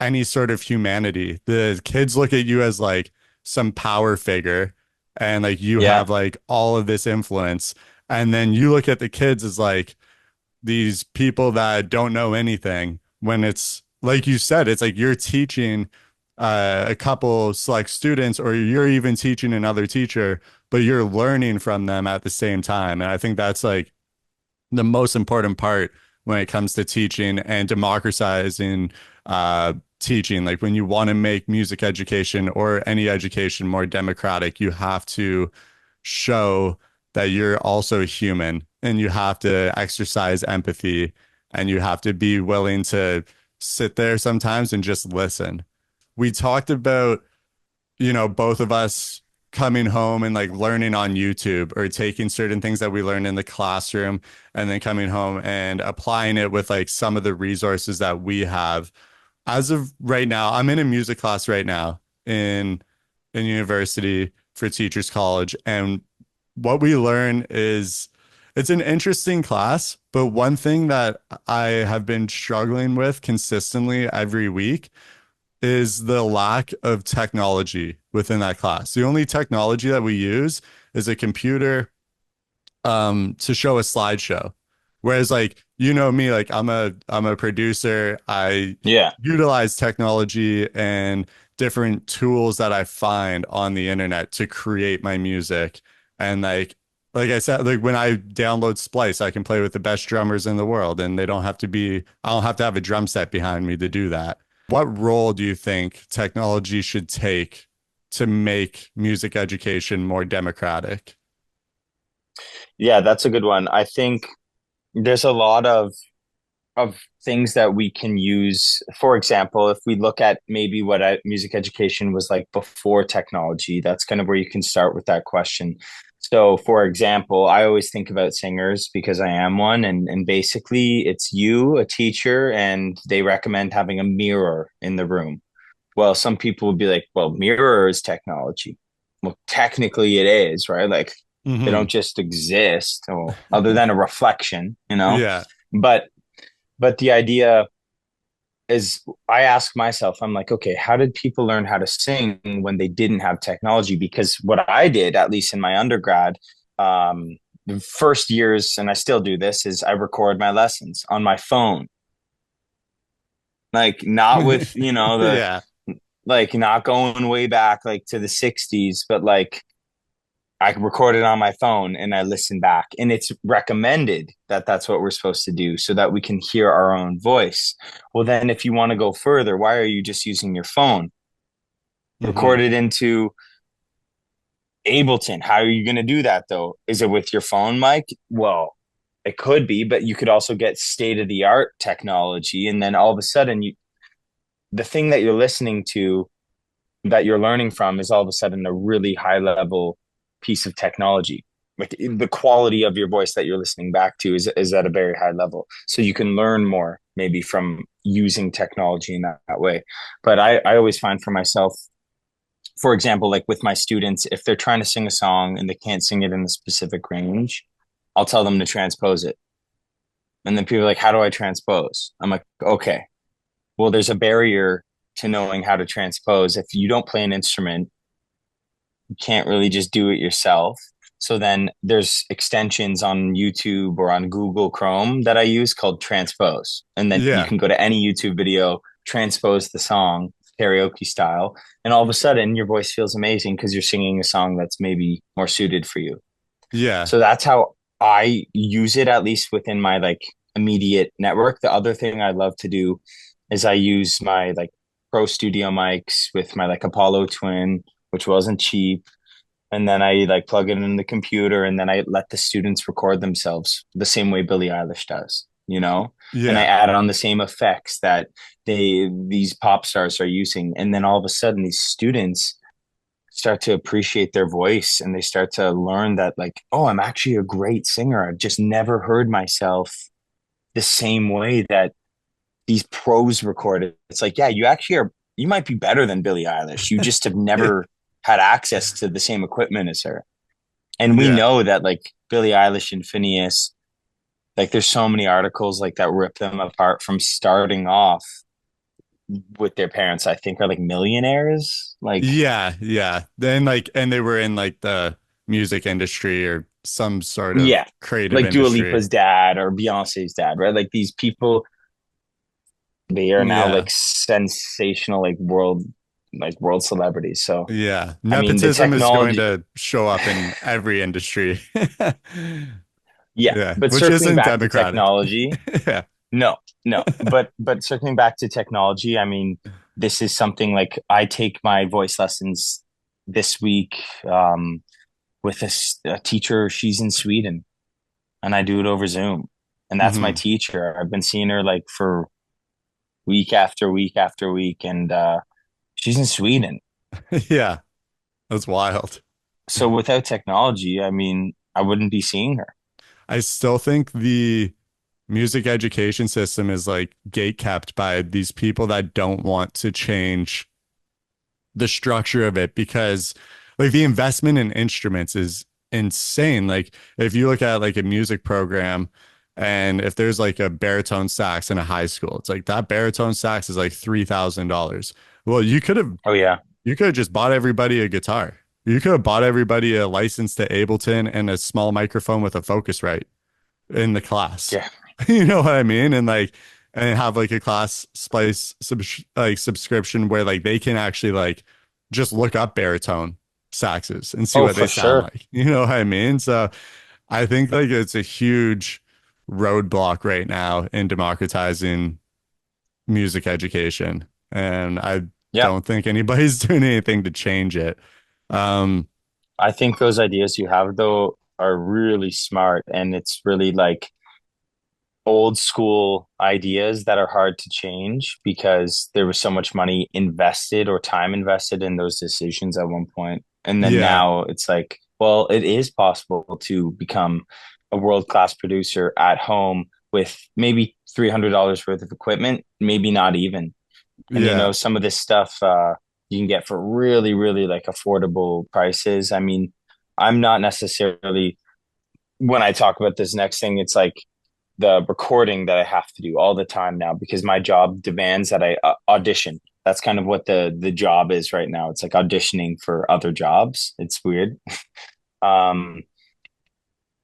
any sort of humanity. The kids look at you as like some power figure and like you Yeah. have like all of this influence. And then you look at the kids as like, these people that don't know anything when it's like you said, it's like you're teaching a couple select students or you're even teaching another teacher, but you're learning from them at the same time. And I think that's like the most important part when it comes to teaching and democratizing teaching. Like when you want to make music education or any education more democratic, you have to show that you're also human and you have to exercise empathy and you have to be willing to sit there sometimes and just listen. We talked about, both of us coming home and like learning on YouTube or taking certain things that we learned in the classroom and then coming home and applying it with like some of the resources that we have. As of right now, I'm in a music class right now in university for teachers college, and what we learn is it's an interesting class, but one thing that I have been struggling with consistently every week is the lack of technology within that class. The only technology that we use is a computer to show a slideshow. Whereas like me, like I'm a producer. I Yeah. utilize technology and different tools that I find on the internet to create my music. And like I said, like when I download Splice, I can play with the best drummers in the world and I don't have to have a drum set behind me to do that. What role do you think technology should take to make music education more democratic? Yeah, that's a good one. I think there's a lot of things that we can use. For example, if we look at maybe what music education was like before technology, that's kind of where you can start with that question. So, for example, I always think about singers because I am one, and basically it's you, a teacher, and they recommend having a mirror in the room. Well, some people would be like, well, mirror is technology. Well, technically it is, right? Like they Hmm. don't just exist, well, other than a reflection, you know? Yeah. But the idea is I ask myself, I'm like, okay, how did people learn how to sing when they didn't have technology? Because what I did, at least in my undergrad, the first years, and I still do this, is I record my lessons on my phone. Like not with, the Yeah. like not going way back like to the 60s, but like I record it on my phone and I listen back. And it's recommended that that's what we're supposed to do so that we can hear our own voice. Well, then if you want to go further, why are you just using your phone? Hmm. Record it into Ableton. How are you going to do that though? Is it with your phone mic? Well, it could be, but you could also get state of the art technology. And then all of a sudden, the thing that you're listening to that you're learning from is all of a sudden a really high level piece of technology. Like the quality of your voice that you're listening back to is at a very high level. So you can learn more maybe from using technology in that way. But I always find for myself, for example, like with my students, if they're trying to sing a song and they can't sing it in a specific range, I'll tell them to transpose it. And then people are like, how do I transpose? I'm like, okay, well, there's a barrier to knowing how to transpose. If you don't play an instrument, you can't really just do it yourself. So then there's extensions on YouTube or on Google Chrome that I use called Transpose. And then you Yeah. can go to any YouTube video, transpose the song karaoke style, and all of a sudden your voice feels amazing because you're singing a song that's maybe more suited for you. Yeah. So that's how I use it, at least within my like immediate network. The other thing I love to do is I use my like pro studio mics with my like Apollo Twin, which wasn't cheap. And then I like plug it in the computer and then I let the students record themselves the same way Billie Eilish does, you know? And I Yeah. add on the same effects that these pop stars are using. And then all of a sudden these students start to appreciate their voice and they start to learn that like, oh, I'm actually a great singer. I've just never heard myself the same way that these pros record it. It's like, yeah, you actually are, you might be better than Billie Eilish. You just have never had access to the same equipment as her. And we Yeah. know that like Billie Eilish and Phineas, like there's so many articles like that rip them apart from starting off with their parents, I think are like millionaires. Like, Yeah, yeah. Then like and they were in like the music industry or some sort of yeah, creative like Dua industry. Lipa's dad or Beyonce's dad, right? Like these people, they are now Yeah. like sensational, like world celebrities. So, Yeah. I mean, the Nepotism is going technology, to show up in every industry. yeah, Yeah, but which circling isn't back to democratic. technology, Yeah. no, no, but circling back to technology, I mean, this is something like I take my voice lessons this week with a teacher. She's in Sweden, and I do it over Zoom, and that's my Hmm. teacher. I've been seeing her like for week after week after week, and she's in Sweden. Yeah, that's wild. So without technology, I mean, I wouldn't be seeing her. I still think the music education system is like gate kept by these people that don't want to change the structure of it because like the investment in instruments is insane. Like if you look at like a music program and if there's like a baritone sax in a high school, it's like that baritone sax is like $3,000. Well, Oh yeah, you could have just bought everybody a guitar. You could have bought everybody a license to Ableton and a small microphone with a Focusrite in the class. yeah. You know what I mean? And like, and have like a class splice like subscription where like they can actually like just look up baritone saxes and see Oh, what they for sound sure. like. You know what I mean? So I think like it's a huge roadblock right now in democratizing music education. And I Yeah. don't think anybody's doing anything to change it. Um, I think those ideas you have though are really smart, and it's really like old school ideas that are hard to change because there was so much money invested or time invested in those decisions at one point. And then yeah, now it's like, well, it is possible to become a world-class producer at home with maybe $300 worth of equipment, maybe not even. And you yeah, know, some of this stuff you can get for really, really like affordable prices. I mean, I'm not necessarily when I talk about this next thing, it's like the recording that I have to do all the time now because my job demands that I audition. That's kind of what the job is right now. It's like auditioning for other jobs. It's weird. Um,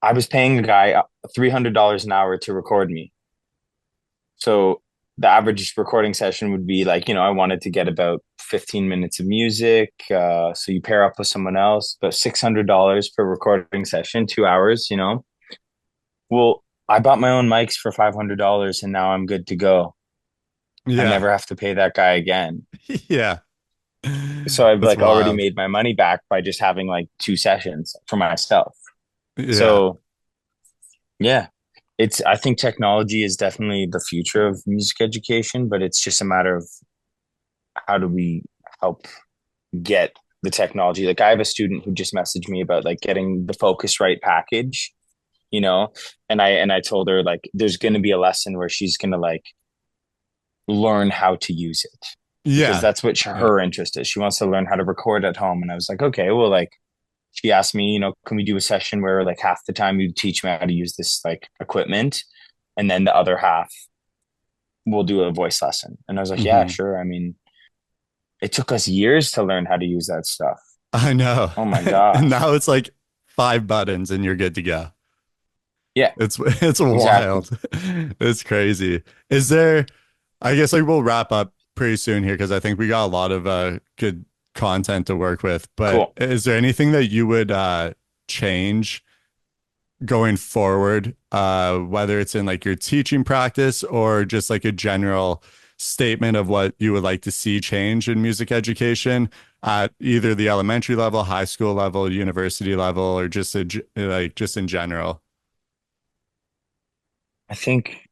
I was paying a guy $300 an hour to record me. So the average recording session would be like, you know, I wanted to get about 15 minutes of music. So you pair up with someone else, but $600 per recording session, 2 hours, you know. Well, I bought my own mics for $500 and now I'm good to go. I yeah, never have to pay that guy again. yeah. So I've That's like already wild. made my money back by just having like two sessions for myself. Yeah. So yeah, I think technology is definitely the future of music education, but it's just a matter of how do we help get the technology. Like I have a student who just messaged me about like getting the Focusrite package, you know, and I told her like there's going to be a lesson where she's going to like learn how to use it because Yeah. that's what Yeah. her interest is. She wants to learn how to record at home. And I was like, okay, well, like she asked me, you know, can we do a session where like half the time you teach me how to use this like equipment, and then the other half we'll do a voice lesson. And I was like, yeah, Hmm. sure. I mean, it took us years to learn how to use that stuff. I know. Oh my And gosh. now it's like five buttons and you're good to go. Yeah, It's exactly. wild. It's crazy. Is there, I guess like we'll wrap up pretty soon here because I think we got a lot of good content to work with. But Cool. is there anything that you would change going forward, whether it's in like your teaching practice or just like a general statement of what you would like to see change in music education at either the elementary level, high school level, university level, or just like just in general? I think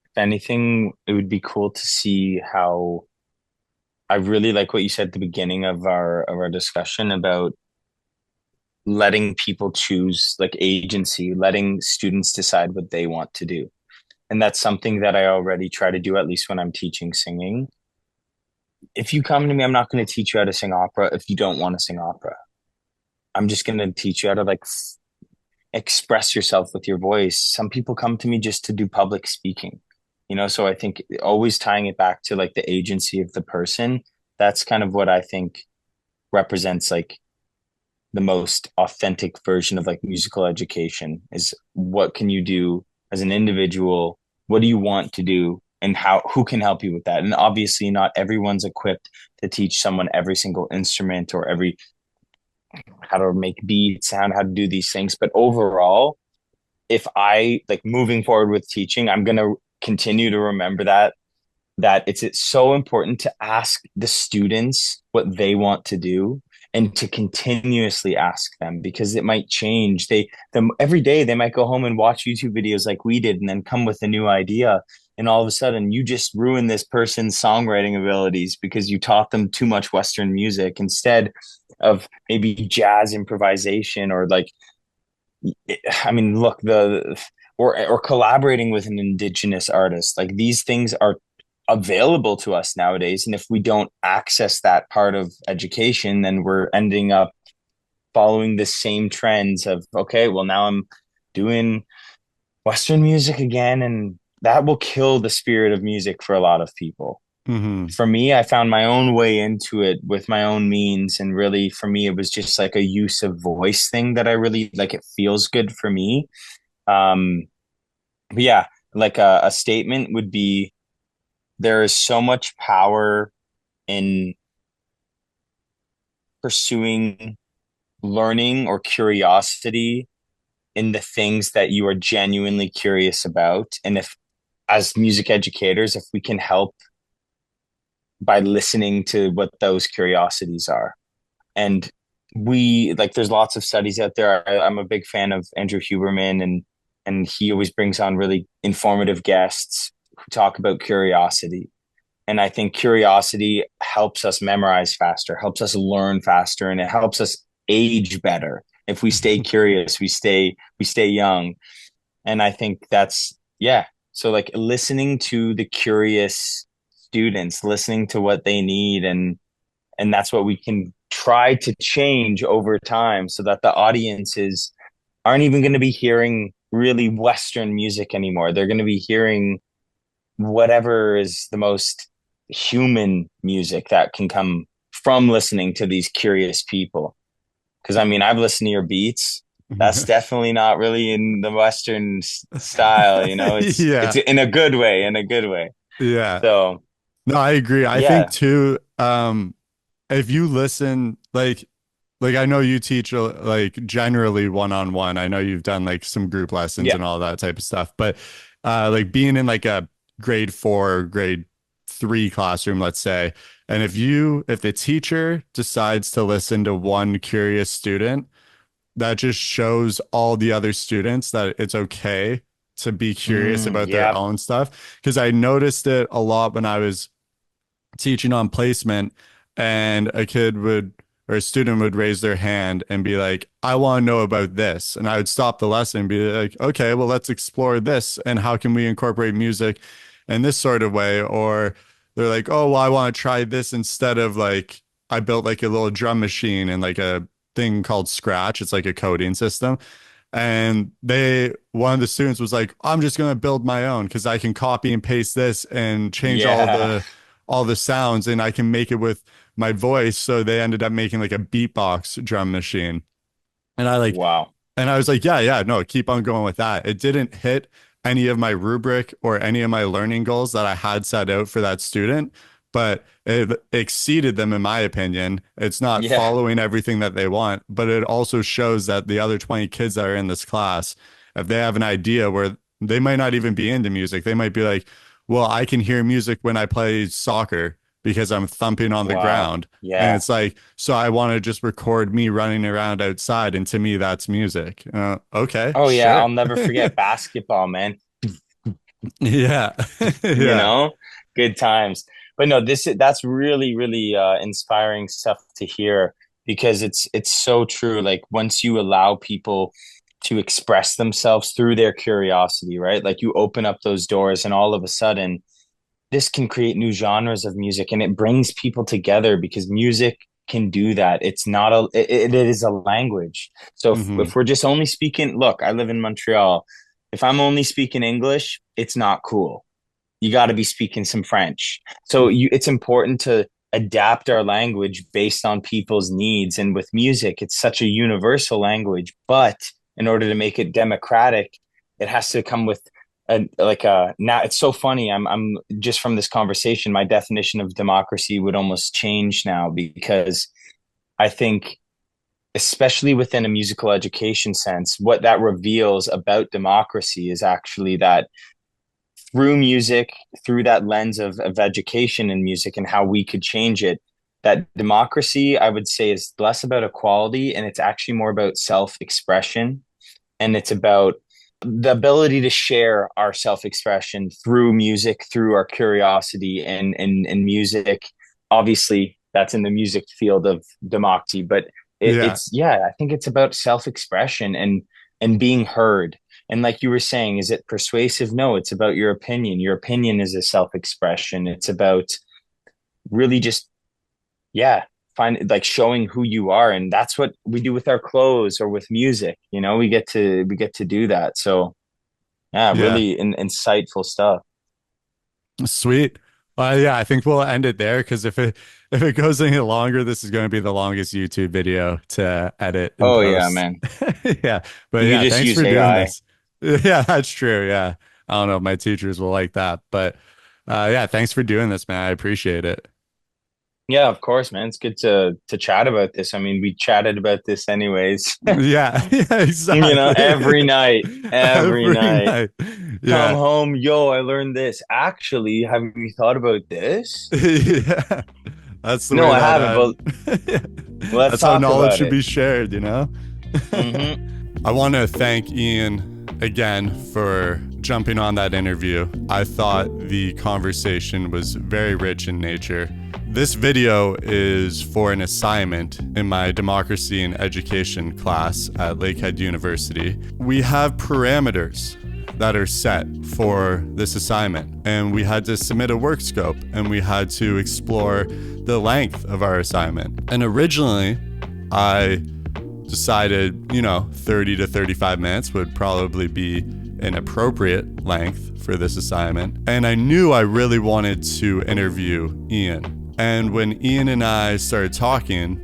if anything, it would be cool to see how I really like what you said at the beginning of our discussion about letting people choose like agency, letting students decide what they want to do. And that's something that I already try to do, at least when I'm teaching singing. If you come to me, I'm not going to teach you how to sing opera if you don't want to sing opera. I'm just going to teach you how to express yourself with your voice. Some people come to me just to do public speaking, so I think always tying it back to like the agency of the person. That's kind of what I think represents like the most authentic version of like musical education is what can you do as an individual? What do you want to do? And who can help you with that? And obviously, not everyone's equipped to teach someone every single instrument or every how to make beats, how to do these things. But overall, if I like moving forward with teaching, I'm going to continue to remember that it's so important to ask the students what they want to do and to continuously ask them because it might change. Them every day they might go home and watch YouTube videos like we did and then come with a new idea. And all of a sudden you just ruin this person's songwriting abilities because you taught them too much Western music instead of maybe jazz improvisation or like I mean, look, the or collaborating with an indigenous artist. Like these things are available to us nowadays. And if we don't access that part of education, then we're ending up following the same trends of, okay, well, now I'm doing Western music again. And that will kill the spirit of music for a lot of people. Mm-hmm. For me, I found my own way into it with my own means. And really, for me, it was just like a use of voice thing that I really like. It feels good for me. Um, but yeah, like a statement would be there is so much power in pursuing learning or curiosity in the things that you are genuinely curious about. And if, as music educators, if we can help by listening to what those curiosities are. And we like there's lots of studies out there. I'm a big fan of Andrew Huberman and he always brings on really informative guests who talk about curiosity. And I think curiosity helps us memorize faster, helps us learn faster, and it helps us age better. If we stay curious, we stay young. And I think that's yeah. So like listening to the curious students, listening to what they need and that's what we can try to change over time so that the audiences aren't even going to be hearing really Western music anymore. They're going to be hearing whatever is the most human music that can come from listening to these curious people. Because I mean, I've listened to your beats. That's definitely not really in the Western style, It's Yeah. in a good way, in a good way. Yeah. So No, I agree. I think yeah, too, if you listen, like I know you teach like generally one-on-one. I know you've done like some group lessons yeah, and all that type of stuff, but like being in like a grade 4 or grade 3 classroom, let's say, and if the teacher decides to listen to one curious student, that just shows all the other students that it's okay to be curious about their yeah, own stuff. Because I noticed it a lot when I was teaching on placement and a kid would or a student would raise their hand and be like, I want to know about this. And I would stop the lesson and be like, okay, well, let's explore this. And how can we incorporate music in this sort of way? Or they're like, oh, well, I want to try this instead of like, I built like a little drum machine and like a thing called Scratch. It's like a coding system. And one of the students was like, I'm just going to build my own because I can copy and paste this and change yeah. all the sounds and I can make it with my voice. So they ended up making like a beatbox drum machine. And Wow. I was like, yeah, yeah, no, keep on going with that. It didn't hit any of my rubric or any of my learning goals that I had set out for that student, but it exceeded them in my opinion. It's not Yeah. following everything that they want, but it also shows that the other 20 kids that are in this class, if they have an idea where they might not even be into music, they might be like, well, I can hear music when I play soccer because I'm thumping on the Wow. ground. And Yeah. it's like, so I want to just record me running around outside. And to me, that's music. Okay, Oh yeah, sure. I'll never forget basketball, man. Yeah. You Yeah. know, good times. But no, that's really, really inspiring stuff to hear because it's so true. Like once you allow people to express themselves through their curiosity, right? Like you open up those doors and all of a sudden this can create new genres of music and it brings people together because music can do that. It's not it is a language. So if Mm-hmm. we're just only speaking, look, I live in Montreal. If I'm only speaking English, it's not cool. You got to be speaking some French. So it's important to adapt our language based on people's needs. And with music, it's such a universal language, but in order to make it democratic, it has to come with now it's so funny. I'm just from this conversation, my definition of democracy would almost change now because I think especially within a musical education sense, what that reveals about democracy is actually that through music, through that lens of education and music and how we could change it, that democracy, I would say, is less about equality and it's actually more about self-expression. And it's about the ability to share our self-expression through music, through our curiosity and music. Obviously, that's in the music field of democracy, but Yeah. it's yeah, I think it's about self-expression and being heard. And like you were saying, is it persuasive? No, it's about your opinion. Your opinion is a self-expression. It's about really just, yeah, find like showing who you are. And that's what we do with our clothes or with music. You know, we get to do that. So yeah, Yeah. really insightful stuff. Sweet. Yeah, I think we'll end it there because if it goes any longer, this is going to be the longest YouTube video to edit and Oh yeah, post. man. Yeah. But You could yeah, just thanks use for doing AI. this. Yeah, that's true. Yeah. I don't know if my teachers will like that, but yeah, thanks for doing this, man. I appreciate it. Yeah, of course, man. It's good to chat about this. I mean, we chatted about this anyways. Yeah, yeah, You know, exactly. every night, every Every night. night. Come Yeah. home, yo, I learned this. Actually, have you thought about this? Yeah. That's the No, way I that haven't, but let's that's how talk knowledge about should it. be shared, you know? Hmm. I want to thank Ian again for jumping on that interview. I thought the conversation was very rich in nature. This video is for an assignment in my democracy and education class at Lakehead University. We have parameters that are set for this assignment, and we had to submit a work scope and we had to explore the length of our assignment. And originally, I decided, 30 to 35 minutes would probably be an appropriate length for this assignment. And I knew I really wanted to interview Ian. And when Ian and I started talking,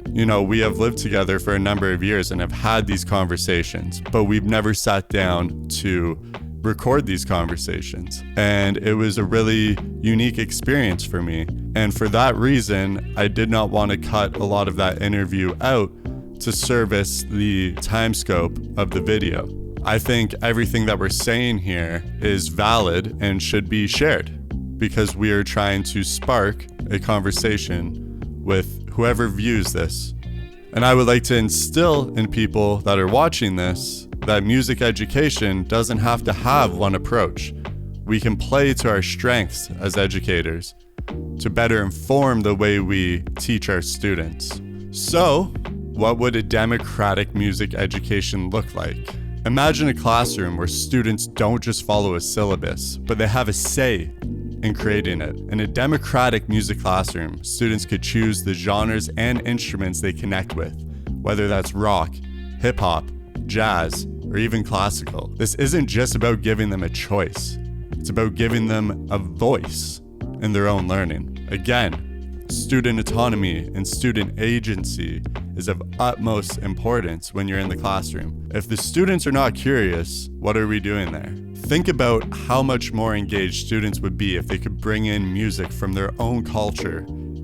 we have lived together for a number of years and have had these conversations, but we've never sat down to record these conversations. And it was a really unique experience for me. And for that reason, I did not want to cut a lot of that interview out to service the time scope of the video. I think everything that we're saying here is valid and should be shared because we are trying to spark a conversation with whoever views this. And I would like to instill in people that are watching this that music education doesn't have to have one approach. We can play to our strengths as educators to better inform the way we teach our students. So, what would a democratic music education look like? Imagine a classroom where students don't just follow a syllabus, but they have a say in creating it. In a democratic music classroom, students could choose the genres and instruments they connect with, whether that's rock, hip hop, jazz, or even classical. This isn't just about giving them a choice. It's about giving them a voice in their own learning. Again, student autonomy and student agency is of utmost importance when you're in the classroom. If the students are not curious, what are we doing there? Think about how much more engaged students would be if they could bring in music from their own culture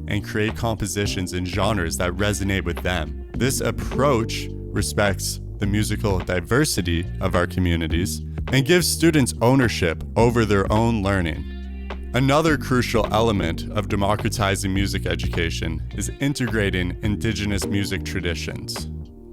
and create compositions and genres that resonate with them. This approach respects the musical diversity of our communities and gives students ownership over their own learning. Another crucial element of democratizing music education is integrating Indigenous music traditions.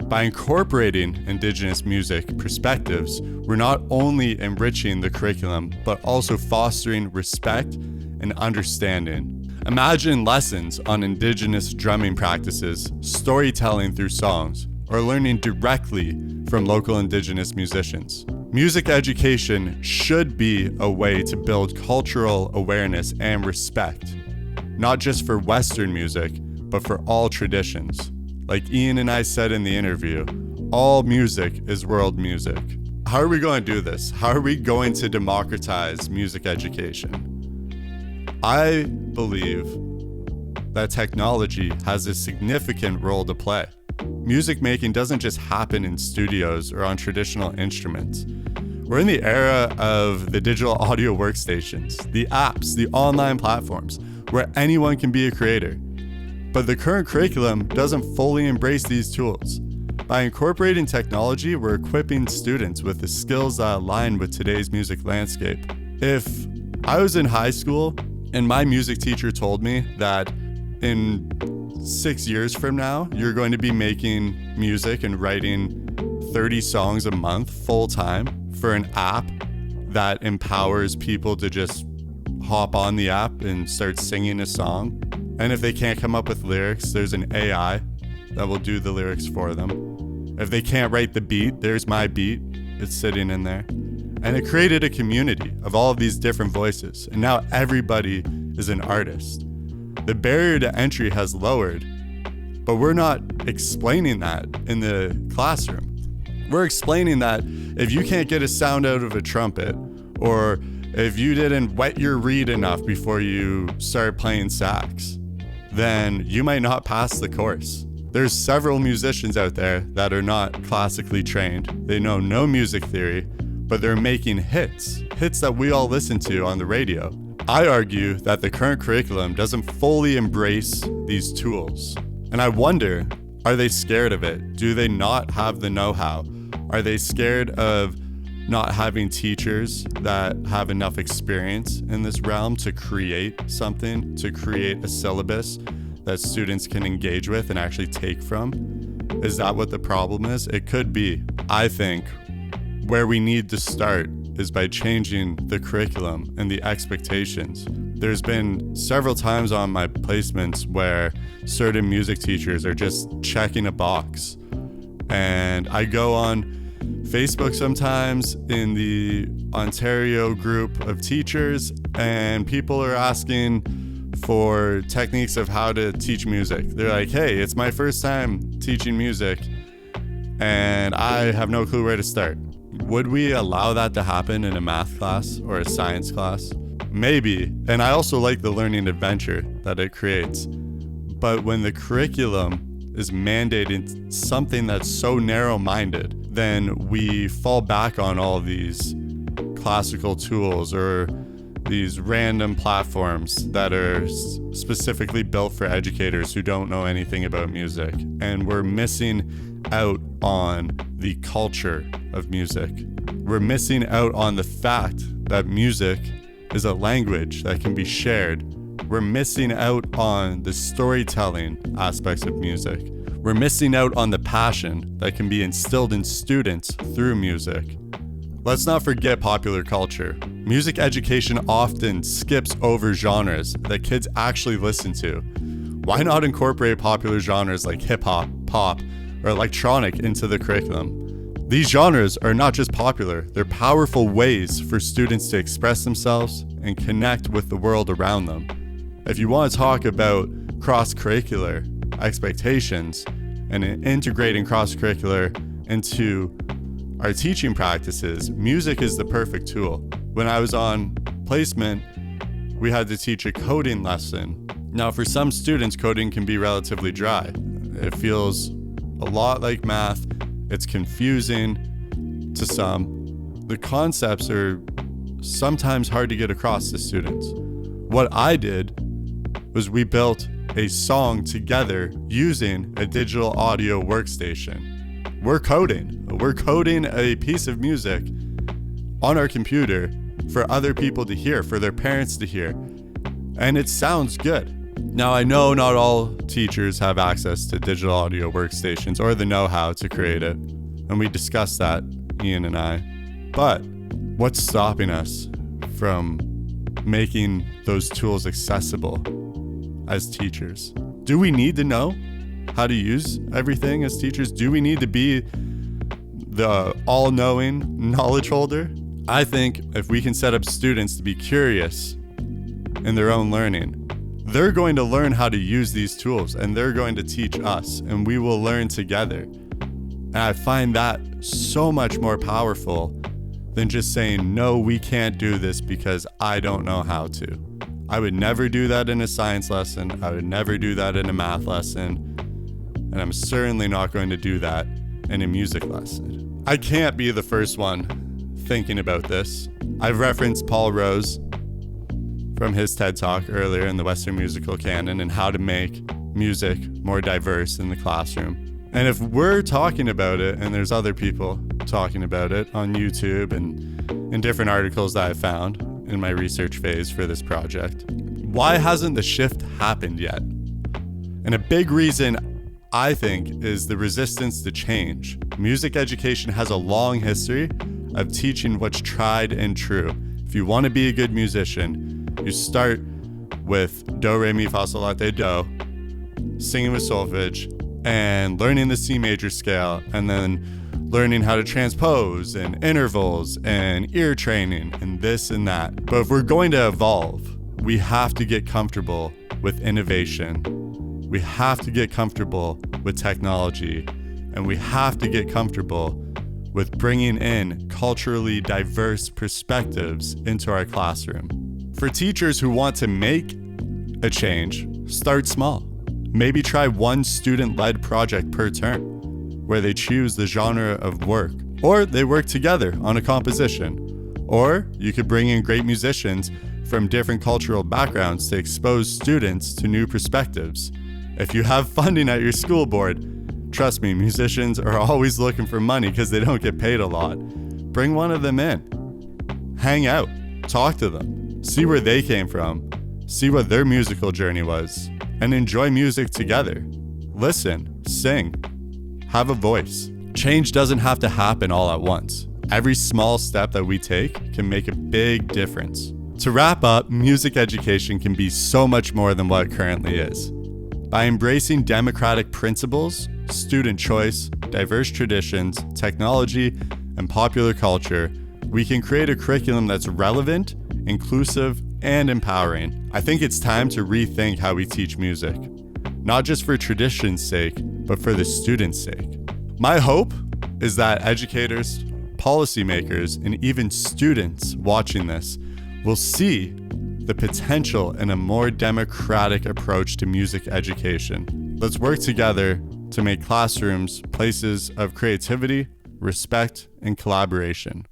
By incorporating Indigenous music perspectives, we're not only enriching the curriculum, but also fostering respect and understanding. Imagine lessons on Indigenous drumming practices, storytelling through songs, or learning directly from local Indigenous musicians. Music education should be a way to build cultural awareness and respect, not just for Western music, but for all traditions. Like Ian and I said in the interview, all music is world music. How are we going to do this? How are we going to democratize music education? I believe that technology has a significant role to play. Music making doesn't just happen in studios or on traditional instruments. We're in the era of the digital audio workstations, the apps, the online platforms, where anyone can be a creator. But the current curriculum doesn't fully embrace these tools. By incorporating technology, we're equipping students with the skills that align with today's music landscape. If I was in high school and my music teacher told me that in 6 years from now, you're going to be making music and writing 30 songs a month full time for an app that empowers people to just hop on the app and start singing a song. And if they can't come up with lyrics, there's an AI that will do the lyrics for them. If they can't write the beat, there's my beat. It's sitting in there. And it created a community of all of these different voices. And now everybody is an artist. The barrier to entry has lowered, but we're not explaining that in the classroom. We're explaining that if you can't get a sound out of a trumpet, or if you didn't wet your reed enough before you start playing sax, then you might not pass the course. There's several musicians out there that are not classically trained. They know no music theory, but they're making hits that we all listen to on the radio. I argue that the current curriculum doesn't fully embrace these tools. And I wonder, are they scared of it? Do they not have the know-how? Are they scared of not having teachers that have enough experience in this realm to create something, to create a syllabus that students can engage with and actually take from? Is that what the problem is? It could be. I think where we need to start is by changing the curriculum and the expectations. There's been several times on my placements where certain music teachers are just checking a box. And I go on Facebook sometimes in the Ontario group of teachers, and people are asking for techniques of how to teach music. They're like, hey, it's my first time teaching music and I have no clue where to start. Would we allow that to happen in a math class or a science class? Maybe. And I also like the learning adventure that it creates. But when the curriculum is mandating something that's so narrow-minded, then we fall back on all these classical tools or these random platforms that are specifically built for educators who don't know anything about music. And we're missing out on the culture of music. We're missing out on the fact that music is a language that can be shared. We're missing out on the storytelling aspects of music. We're missing out on the passion that can be instilled in students through music. Let's not forget popular culture. Music education often skips over genres that kids actually listen to. Why not incorporate popular genres like hip hop, pop, or electronic into the curriculum? These genres are not just popular, they're powerful ways for students to express themselves and connect with the world around them. If you want to talk about cross-curricular expectations and integrating cross-curricular into our teaching practices, music is the perfect tool. When I was on placement, we had to teach a coding lesson. Now, for some students, coding can be relatively dry. It feels a lot like math. It's confusing to some. The concepts are sometimes hard to get across to students. What I did was we built a song together using a digital audio workstation. We're coding a piece of music on our computer for other people to hear, for their parents to hear. And it sounds good. Now, I know not all teachers have access to digital audio workstations or the know-how to create it. And we discussed that, Ian and I. But what's stopping us from making those tools accessible as teachers? Do we need to know? how to use everything as teachers? Do we need to be the all-knowing knowledge holder? I think if we can set up students to be curious in their own learning, they're going to learn how to use these tools, and they're going to teach us, and we will learn together. And I find that so much more powerful than just saying, no, we can't do this because I don't know how to. I would never do that in a science lesson. I would never do that in a math lesson. And I'm certainly not going to do that in a music lesson. I can't be the first one thinking about this. I've referenced Paul Rose from his TED Talk earlier in the Western musical canon and how to make music more diverse in the classroom. And if we're talking about it, and there's other people talking about it on YouTube and in different articles that I found in my research phase for this project, why hasn't the shift happened yet? And a big reason, I think, is the resistance to change. Music education has a long history of teaching what's tried and true. If you want to be a good musician, you start with do, re, mi, fa, sol, la, te, do, singing with solfege, and learning the C major scale, and then learning how to transpose and intervals and ear training and this and that. But if we're going to evolve, we have to get comfortable with innovation. We have to get comfortable with technology, and we have to get comfortable with bringing in culturally diverse perspectives into our classroom. For teachers who want to make a change, start small. Maybe try one student-led project per term, where they choose the genre of work, or they work together on a composition. Or you could bring in great musicians from different cultural backgrounds to expose students to new perspectives. If you have funding at your school board, trust me, musicians are always looking for money because they don't get paid a lot. Bring one of them in. Hang out. Talk to them. See where they came from. See what their musical journey was. And enjoy music together. Listen, sing, have a voice. Change doesn't have to happen all at once. Every small step that we take can make a big difference. To wrap up, music education can be so much more than what it currently is. By embracing democratic principles, student choice, diverse traditions, technology, and popular culture, we can create a curriculum that's relevant, inclusive, and empowering. I think it's time to rethink how we teach music, not just for tradition's sake, but for the students' sake. My hope is that educators, policymakers, and even students watching this will see the potential in a more democratic approach to music education. Let's work together to make classrooms places of creativity, respect, and collaboration.